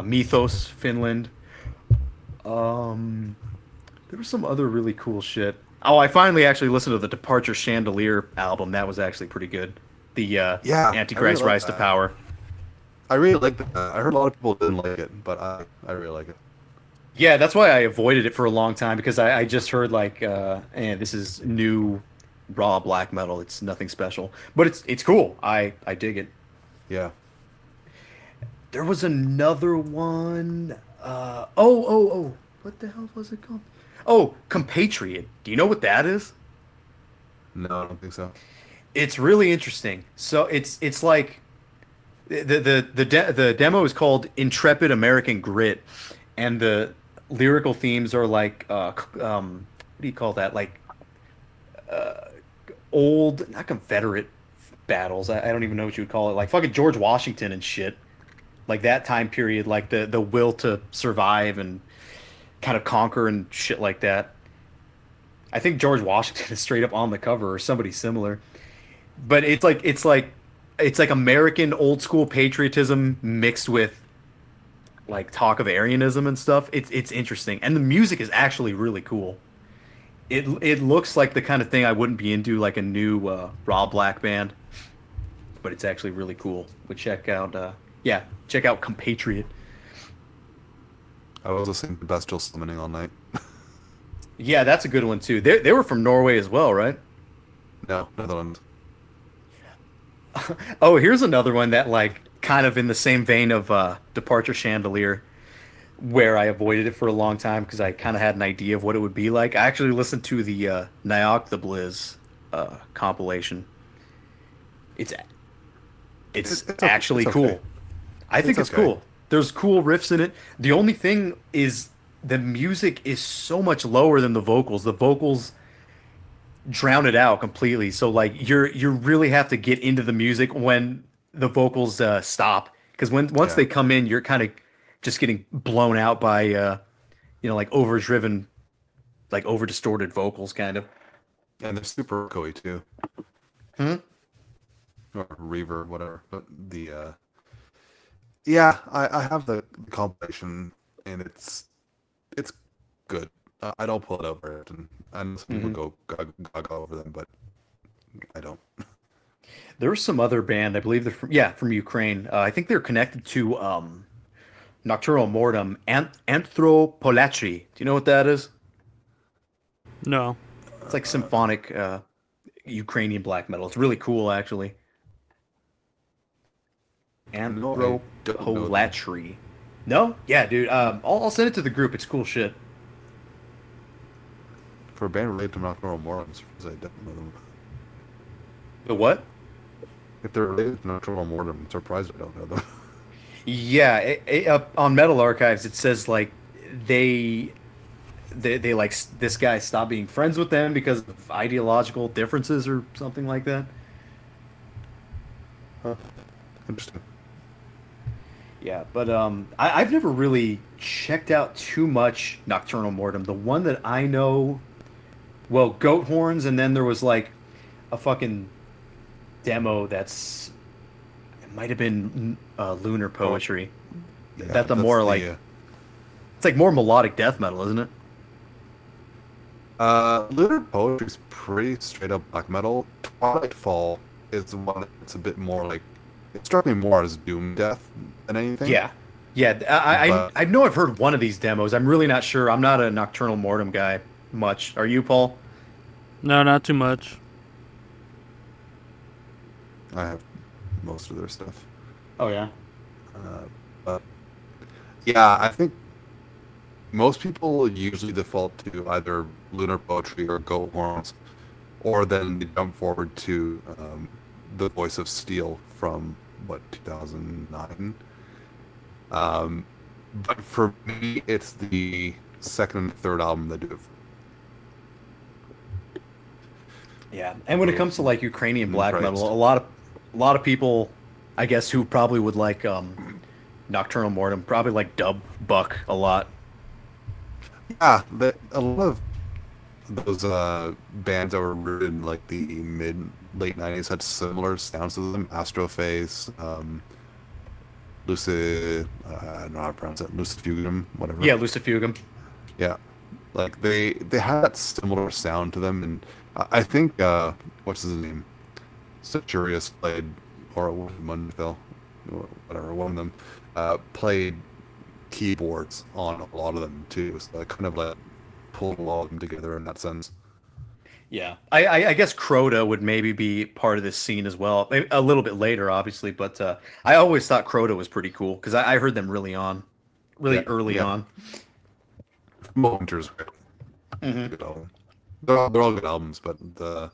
Mythos, Finland. There was some other really cool shit. Oh, I finally actually listened to the Departure Chandelier album. That was actually pretty good. The Yeah, Antichrist I really Rise like to that. Power. I really like that. I heard a lot of people didn't like it, but I really like it. Yeah, that's why I avoided it for a long time because I just heard like, this is new raw black metal. It's nothing special, but it's cool. I dig it. Yeah. There was another one. Oh, what the hell was it called? Oh, Compatriot. Do you know what that is? No, I don't think so. It's really interesting. So it's like the demo is called Intrepid American Grit, and the lyrical themes are like what do you call that? Like old, not Confederate battles. I don't even know what you would call it. Like fucking George Washington and shit. Like that time period, like the will to survive and kind of conquer and shit like that. I think George Washington is straight up on the cover or somebody similar. But it's like American old school patriotism mixed with like talk of Aryanism and stuff. It's interesting, and the music is actually really cool. It looks like the kind of thing I wouldn't be into, like a new raw black band, but it's actually really cool. But check out Compatriot. I was listening to Bestial Summoning all night. Yeah, that's a good one too. They were from Norway as well, right? No, Netherlands. Oh, here's another one that like kind of in the same vein of Departure Chandelier, where I avoided it for a long time because I kind of had an idea of what it would be like. I actually listened to the Nyok the Blizz compilation. It's It's okay. actually It's cool. okay. I think it's okay. cool. There's cool riffs in it. The only thing is the music is so much lower than the vocals. The vocals drown it out completely. So like you really have to get into the music when the vocals stop, because once Yeah. they come in, you're kind of just getting blown out by like overdriven, like over distorted vocals kind of. And they're super echoey too. Or reverb, whatever. But the yeah, I have the compilation, and it's good. I don't pull it out very often. I know some people go gaga over them, but I don't. There was some other band, I believe they're from Ukraine. I think they're connected to Nocturnal Mortem, Anthropolatry. Do you know what that is? No. It's like symphonic Ukrainian black metal. It's really cool, actually. No, I don't know them. Anthropolatry. No? Yeah, dude. I'll send it to the group. It's cool shit. For a band related to Nocturnal Mortals, I don't know them. The what? If they're related to Nocturnal Mortem, I'm surprised I don't know them. Yeah, on Metal Archives it says like they like this guy stopped being friends with them because of ideological differences or something like that. Huh. Interesting. Yeah, but I've never really checked out too much Nocturnal Mortem. The one that I know, well, Goat Horns, and then there was like a fucking demo that's it might have been Lunar Poetry. Yeah, That's the that's more the, like it's like more melodic death metal, isn't it? Lunar Poetry is pretty straight up black metal. Twilight Fall is the one that's a bit more like, it struck me more as doom death than anything. Yeah, yeah. I But- I know I've heard one of these demos. I'm really not sure. I'm not a Nocturnal Mortem guy much. Are you, Paul? No, not too much. I have most of their stuff. Oh yeah. But yeah, I think most people usually default to either Lunar Poetry or Goat Horns, or then they jump forward to The Voice of Steel from, what, 2009? But for me, it's the second and third album that do it. Yeah, and when it comes to like Ukrainian black Christ. metal, a lot of people, I guess, who probably would like Nocturnal Mortem, probably like Dub Buck a lot. Yeah, a lot of those bands that were rooted in like the late 90s had similar sounds to them. Astroface, I don't know how to pronounce it, Lucifugum, whatever. Yeah, Lucifugum. Yeah, like they had that similar sound to them, and I think what's his name, Saturius played, or Mundfell, whatever, one of them played keyboards on a lot of them too, so I kind of like pulled a lot of them together in that sense. Yeah, I guess Crota would maybe be part of this scene as well. Maybe a little bit later, obviously, but I always thought Crota was pretty cool because I heard them really early yeah. on. Winter's great. Good album. They're all good albums, but the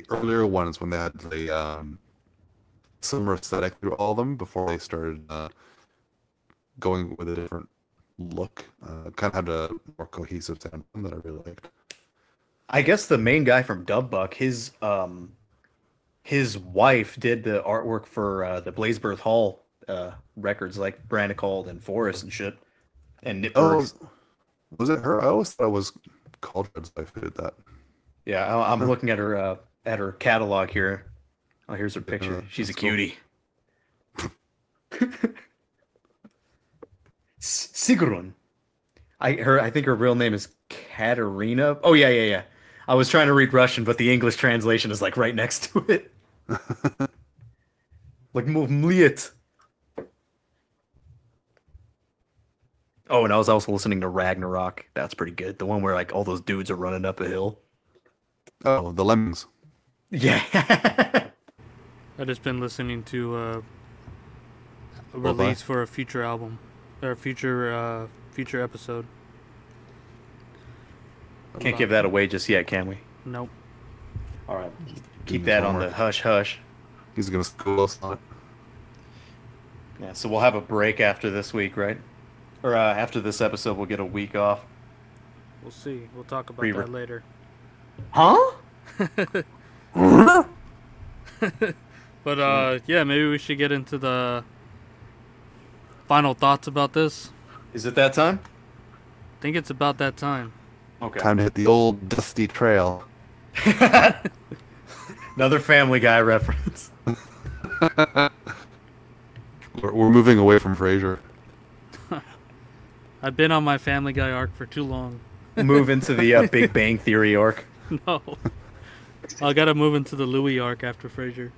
earlier ones when they had the similar aesthetic through all of them before they started going with a different look, kind of had a more cohesive sound that I really liked. I guess the main guy from Dub Buck, his wife did the artwork for the Blazebirth Hall records, like Brandicald and Forest and shit, and Nitberg. Oh, was it her? I always thought it was Cauldron's wife who did that. Yeah, I'm looking at her catalog here. Oh, here's her picture. She's a that's cool. cutie. Sigrun. I think her real name is Katerina. Oh yeah. I was trying to read Russian, but the English translation is like right next to it. Like mliet. Oh, and I was also listening to Ragnarok. That's pretty good. The one where like all those dudes are running up a hill. Oh, the Lemmings. Yeah. I've just been listening to a Lullaby. release for a future album or future episode. Can't give that away just yet, can we? Nope. All right. Keep his that on the homework. hush hush. He's gonna school us on it. Yeah, so we'll have a break after this week, right? Or after this episode, we'll get a week off. We'll see. We'll talk about Pre-re- that later. Huh? But yeah, maybe we should get into the final thoughts about this. Is it that time? I think it's about that time. Okay. Time to hit the old dusty trail. Another Family Guy reference. We're moving away from Frasier. I've been on my Family Guy arc for too long. Move into the Big Bang Theory arc. No. I gotta move into the Louis arc after Frasier.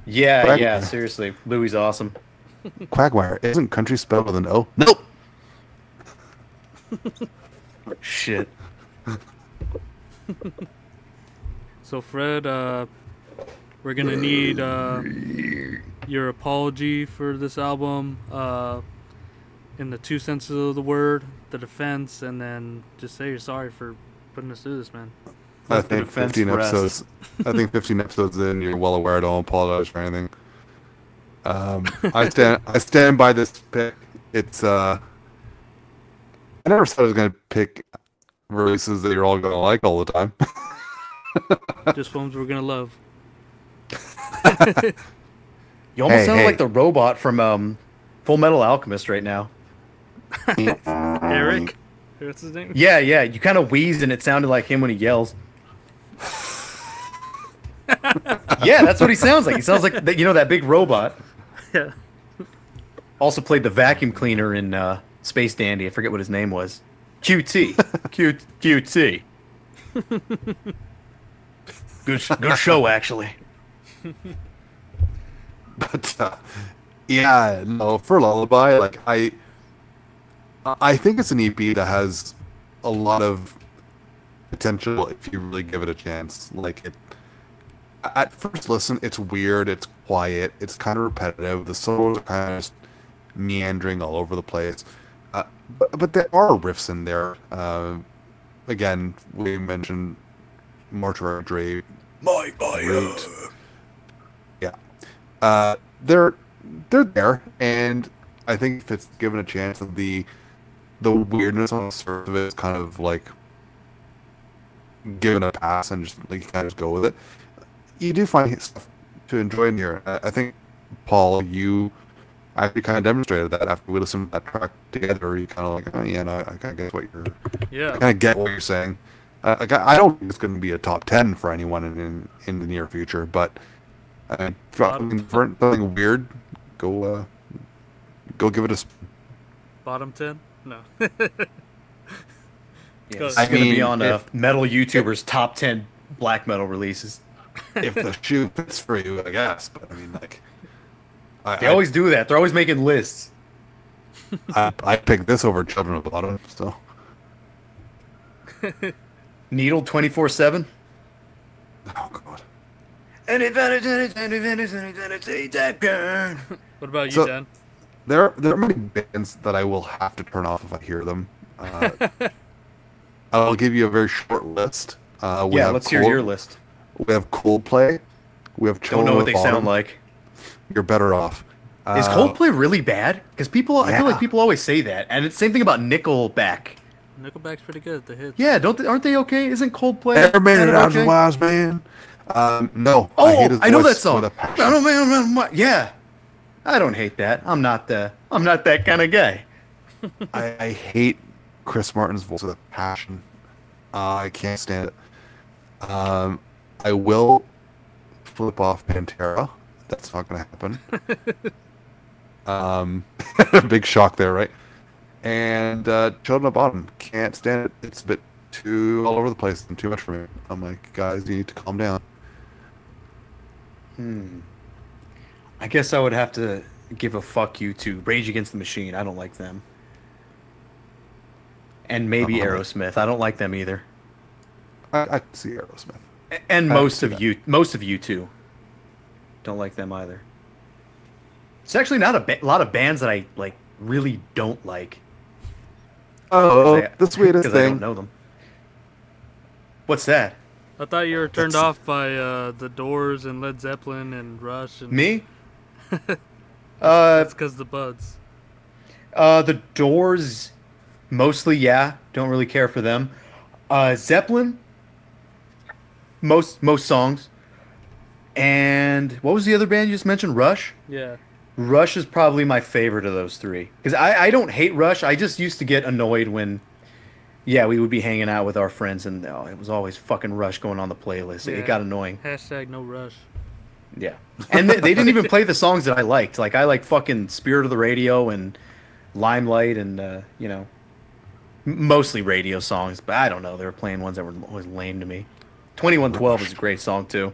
Yeah, Right. yeah, seriously. Louis awesome. Quagmire, isn't country spelled with an O? Nope. Shit. So Fred, we're gonna need your apology for this album, in the two senses of the word, the defense, and then just say you're sorry for putting us through this, man. I Let the think defense 15 rest. episodes. I think 15 episodes in, you're well aware. I don't apologize for anything. I stand by this pick. It's I never said I was gonna pick releases that you're all gonna like all the time. Just ones we're gonna love. You almost Hey, sound hey. like the robot from Full Metal Alchemist right now. Eric? What's his name? Yeah, yeah. You kind of wheezed, and it sounded like him when he yells. Yeah, that's what he sounds like. He sounds like that big robot. Yeah. Also played the vacuum cleaner in Space Dandy. I forget what his name was. QT. QT. Good show, actually. But yeah, no, for Lullaby, like I think it's an EP that has a lot of potential if you really give it a chance. Like at first listen, it's weird, it's quiet, it's kind of repetitive. The solos are kind of just meandering all over the place. But there are riffs in there. Again, we mentioned Mortuary Dre. My Root. Yeah. They're there, and I think if it's given a chance, of the weirdness on the surface of it is kind of like given a pass and just like kind of just go with it. You do find stuff to enjoy in here. I think, Paul, you actually kind of demonstrated that after we listened to that track together. You kind of like, oh yeah, no, I kind of get what you're. Yeah. I kind of get what you're saying. Like, I don't think it's going to be a top 10 for anyone in the near future, but for something weird, go give it a spin. Bottom 10? No. Yeah, Go it's ahead. going to be mean, on if- metal YouTubers' top 10 black metal releases. If the shoe fits for you, I guess. But I mean, like, They always do that. They're always making lists. I picked this over Children of Bottom, so. Needle 24/7. Oh god. What about you, So- Dan? There are many bands that I will have to turn off if I hear them. I'll give you a very short list. We Yeah, have let's hear your list. We have Coldplay. We have Don't Children know of what they Bottom. sound like. You're better off. Is Coldplay really bad? Because I feel like Yeah. people always say that, and it's the same thing about Nickelback. Nickelback's pretty good. The hits. Yeah, aren't they okay? Isn't Coldplay? Every man kind and of I was a okay? wise man. No. Oh, hate his I know voice that song. with a passion. Yeah, I don't hate that. I'm not that kind of guy. I hate Chris Martin's voice with a passion. I can't stand it. I will flip off Pantera. That's not going to happen. Big shock there, right? And Children of Bottom. Can't stand it. It's a bit too all over the place and too much for me. I'm like, guys, you need to calm down. I guess I would have to give a fuck you to Rage Against the Machine. I don't like them. And maybe Uh-huh. Aerosmith. I don't like them either. I can see Aerosmith. And I most see of that. you too. Don't like them either. It's actually not a lot of bands that I like really don't like. Oh, Because the sweetest I don't thing. know them. What's that? I thought you were turned That's- off by The Doors and Led Zeppelin and Rush. And Me? That's because the Buds. The Doors, mostly, yeah. Don't really care for them. Zeppelin, most songs. And what was the other band you just mentioned? Rush? Yeah. Rush is probably my favorite of those three. Because I don't hate Rush. I just used to get annoyed when, yeah, we would be hanging out with our friends and it was always fucking Rush going on the playlist. Yeah. It got annoying. Hashtag no rush. Yeah. And they didn't even play the songs that I liked. Like, I like fucking Spirit of the Radio and Limelight and, mostly radio songs. But I don't know. They were playing ones that were always lame to me. 2112 is a great song, too.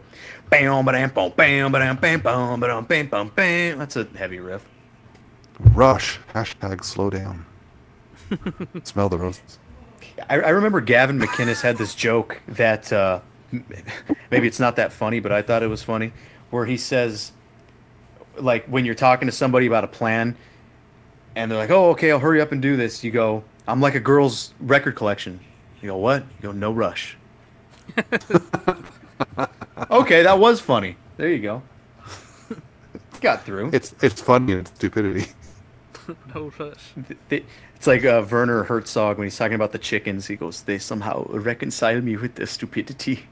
Bam, ba-dam, bam, bam, bam, bam, bam, bam, bam, bam, bam. That's a heavy riff. Rush. Hashtag slow down. Smell the roses. I remember Gavin McInnes had this joke that maybe it's not that funny, but I thought it was funny, where he says, like, when you're talking to somebody about a plan, and they're like, "Oh, okay, I'll hurry up and do this." You go, "I'm like a girl's record collection." You go, "What?" You go, "No rush." Okay, that was funny. There you go. Got through. It's funny and stupidity. No rush. It's like Werner Herzog when he's talking about the chickens. He goes, "They somehow reconcile me with their stupidity."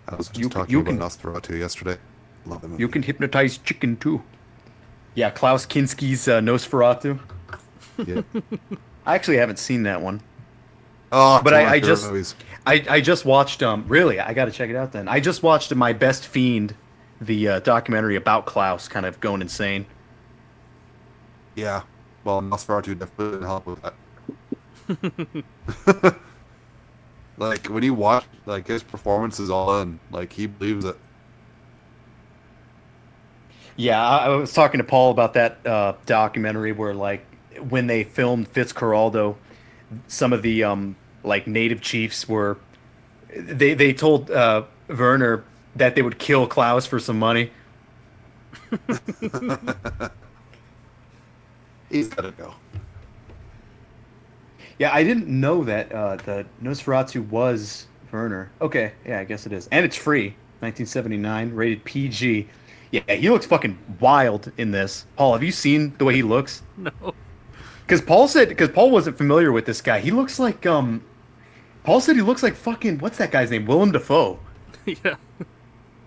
I was just You- talking you about can- Nosferatu yesterday. Love the movie. You can hypnotize chicken too. Yeah, Klaus Kinski's Nosferatu. Yeah. I actually haven't seen that one. Oh, But it's one of my I favorite just movies. I just watched really I gotta check it out then. I just watched My Best Fiend, the documentary about Klaus, kind of going insane. Yeah. Well, Nosferatu definitely didn't help with that. Like when you watch like his performance is all in, like he believes it. Yeah, I was talking to Paul about that documentary where like when they filmed Fitzcarraldo, some of the like native chiefs were they told Werner that they would kill Klaus for some money. He's gotta go. Yeah, I didn't know that the Nosferatu was Werner. Okay, yeah, I guess it is. And it's free. 1979, rated PG. Yeah, he looks fucking wild in this. Paul, have you seen the way he looks? No. Because Paul wasn't familiar with this guy. He looks like Paul said he looks like fucking what's that guy's name? Willem Dafoe. Yeah.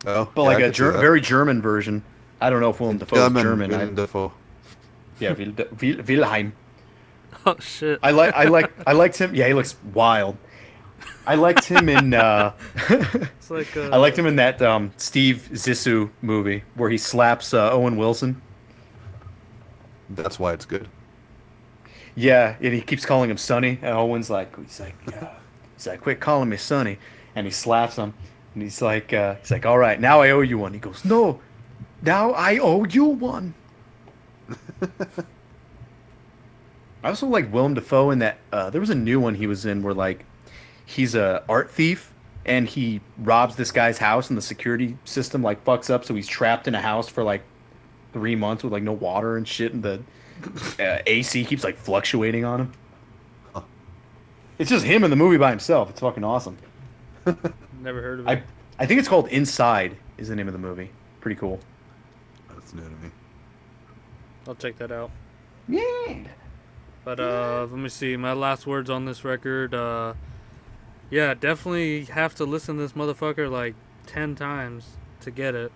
Oh, But yeah, like I a could see that. very German version. I don't know if Willem Dafoe is German. Willem Dafoe. Yeah, Wilhelm. Oh shit. I liked him. Yeah, he looks wild. I liked him in It's like I liked him in that Steve Zissou movie where he slaps Owen Wilson. That's why it's good. Yeah, and he keeps calling him Sonny, and Owen's like, quit calling me Sonny, and he slaps him, and he's like, all right, now I owe you one. He goes, no, now I owe you one. I also like Willem Dafoe in that. There was a new one he was in where like he's a art thief and he robs this guy's house and the security system like fucks up, so he's trapped in a house for like 3 months with like no water and shit, and the AC keeps like fluctuating on him. Huh. It's just him in the movie by himself. It's fucking awesome. Never heard of it. I think it's called Inside is the name of the movie. Pretty cool. That's new to me. I'll check that out. Yeah. But let me see. My last words on this record. Yeah, definitely have to listen to this motherfucker like 10 times to get it.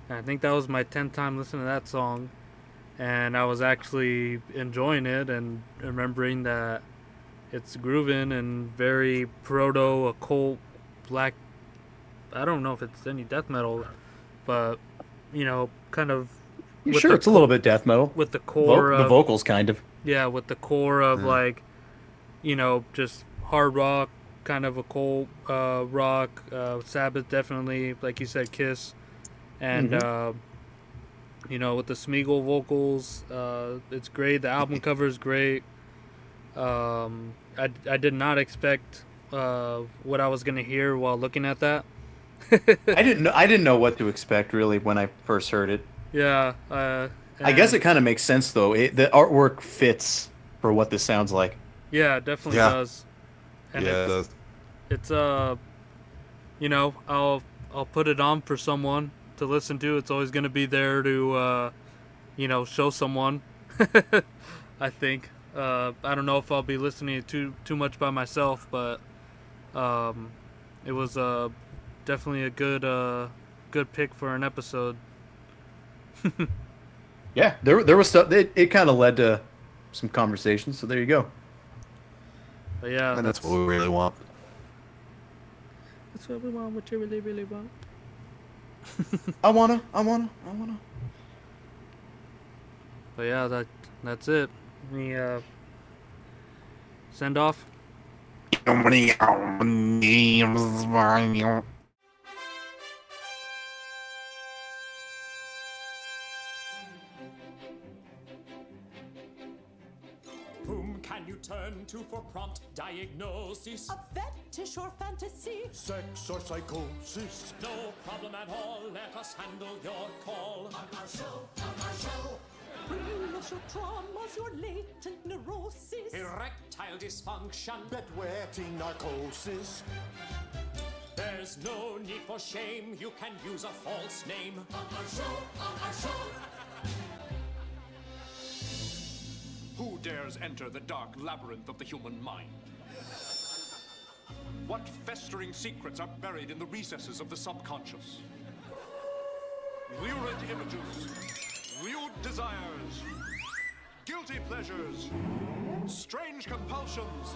And I think that was my 10th time listening to that song. And I was actually enjoying it and remembering that it's grooving and very proto occult black. I don't know if it's any death metal, but you know, kind of. Sure, it's a little bit death metal. With the core the of, vocals, kind of. Yeah, with the core of like, you know, just hard rock, kind of occult rock. Sabbath definitely, like you said, Kiss, and you know, with the Smeagol vocals, it's great. The album cover is great. I did not expect what I was gonna hear while looking at that. I didn't know what to expect really when I first heard it. Yeah. I guess it kind of makes sense though. The artwork fits for what this sounds like. Yeah, it definitely Yeah. does. And Yeah, it does. it's you know, I'll put it on for someone to listen to. It's always gonna be there to you know, show someone. I think. I don't know if I'll be listening to too much by myself, but it was definitely a good pick for an episode. Yeah, there was stuff. It kind of led to some conversations. So there you go. But yeah, And that's what we really want. That's what we want. What you really, really want. I wanna. But yeah, that's it. Me send off. Whom can you turn to for prompt diagnosis? A fetish or fantasy? Sex or psychosis? No problem at all, let us handle your call. On our show. Premature traumas, your latent neurosis? Erectile dysfunction. Bedwetting narcosis. There's no need for shame, you can use a false name. On our show. Who dares enter the dark labyrinth of the human mind? What festering secrets are buried in the recesses of the subconscious? lurid images, lewd desires, guilty pleasures, strange compulsions.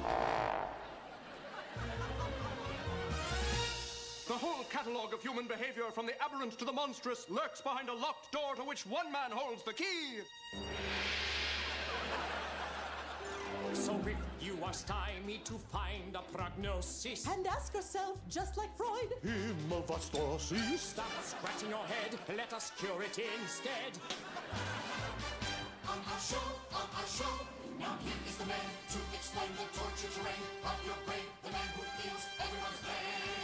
The whole catalogue of human behavior, from the aberrant to the monstrous, lurks behind a locked door to which one man holds the key. So if you are stymied to find a prognosis, And ask yourself, just like Freud, Imavastosis. stop scratching your head, let us cure it instead. On our show, now here is the man to explain the torture terrain of your brain, the man who feels everyone's pain.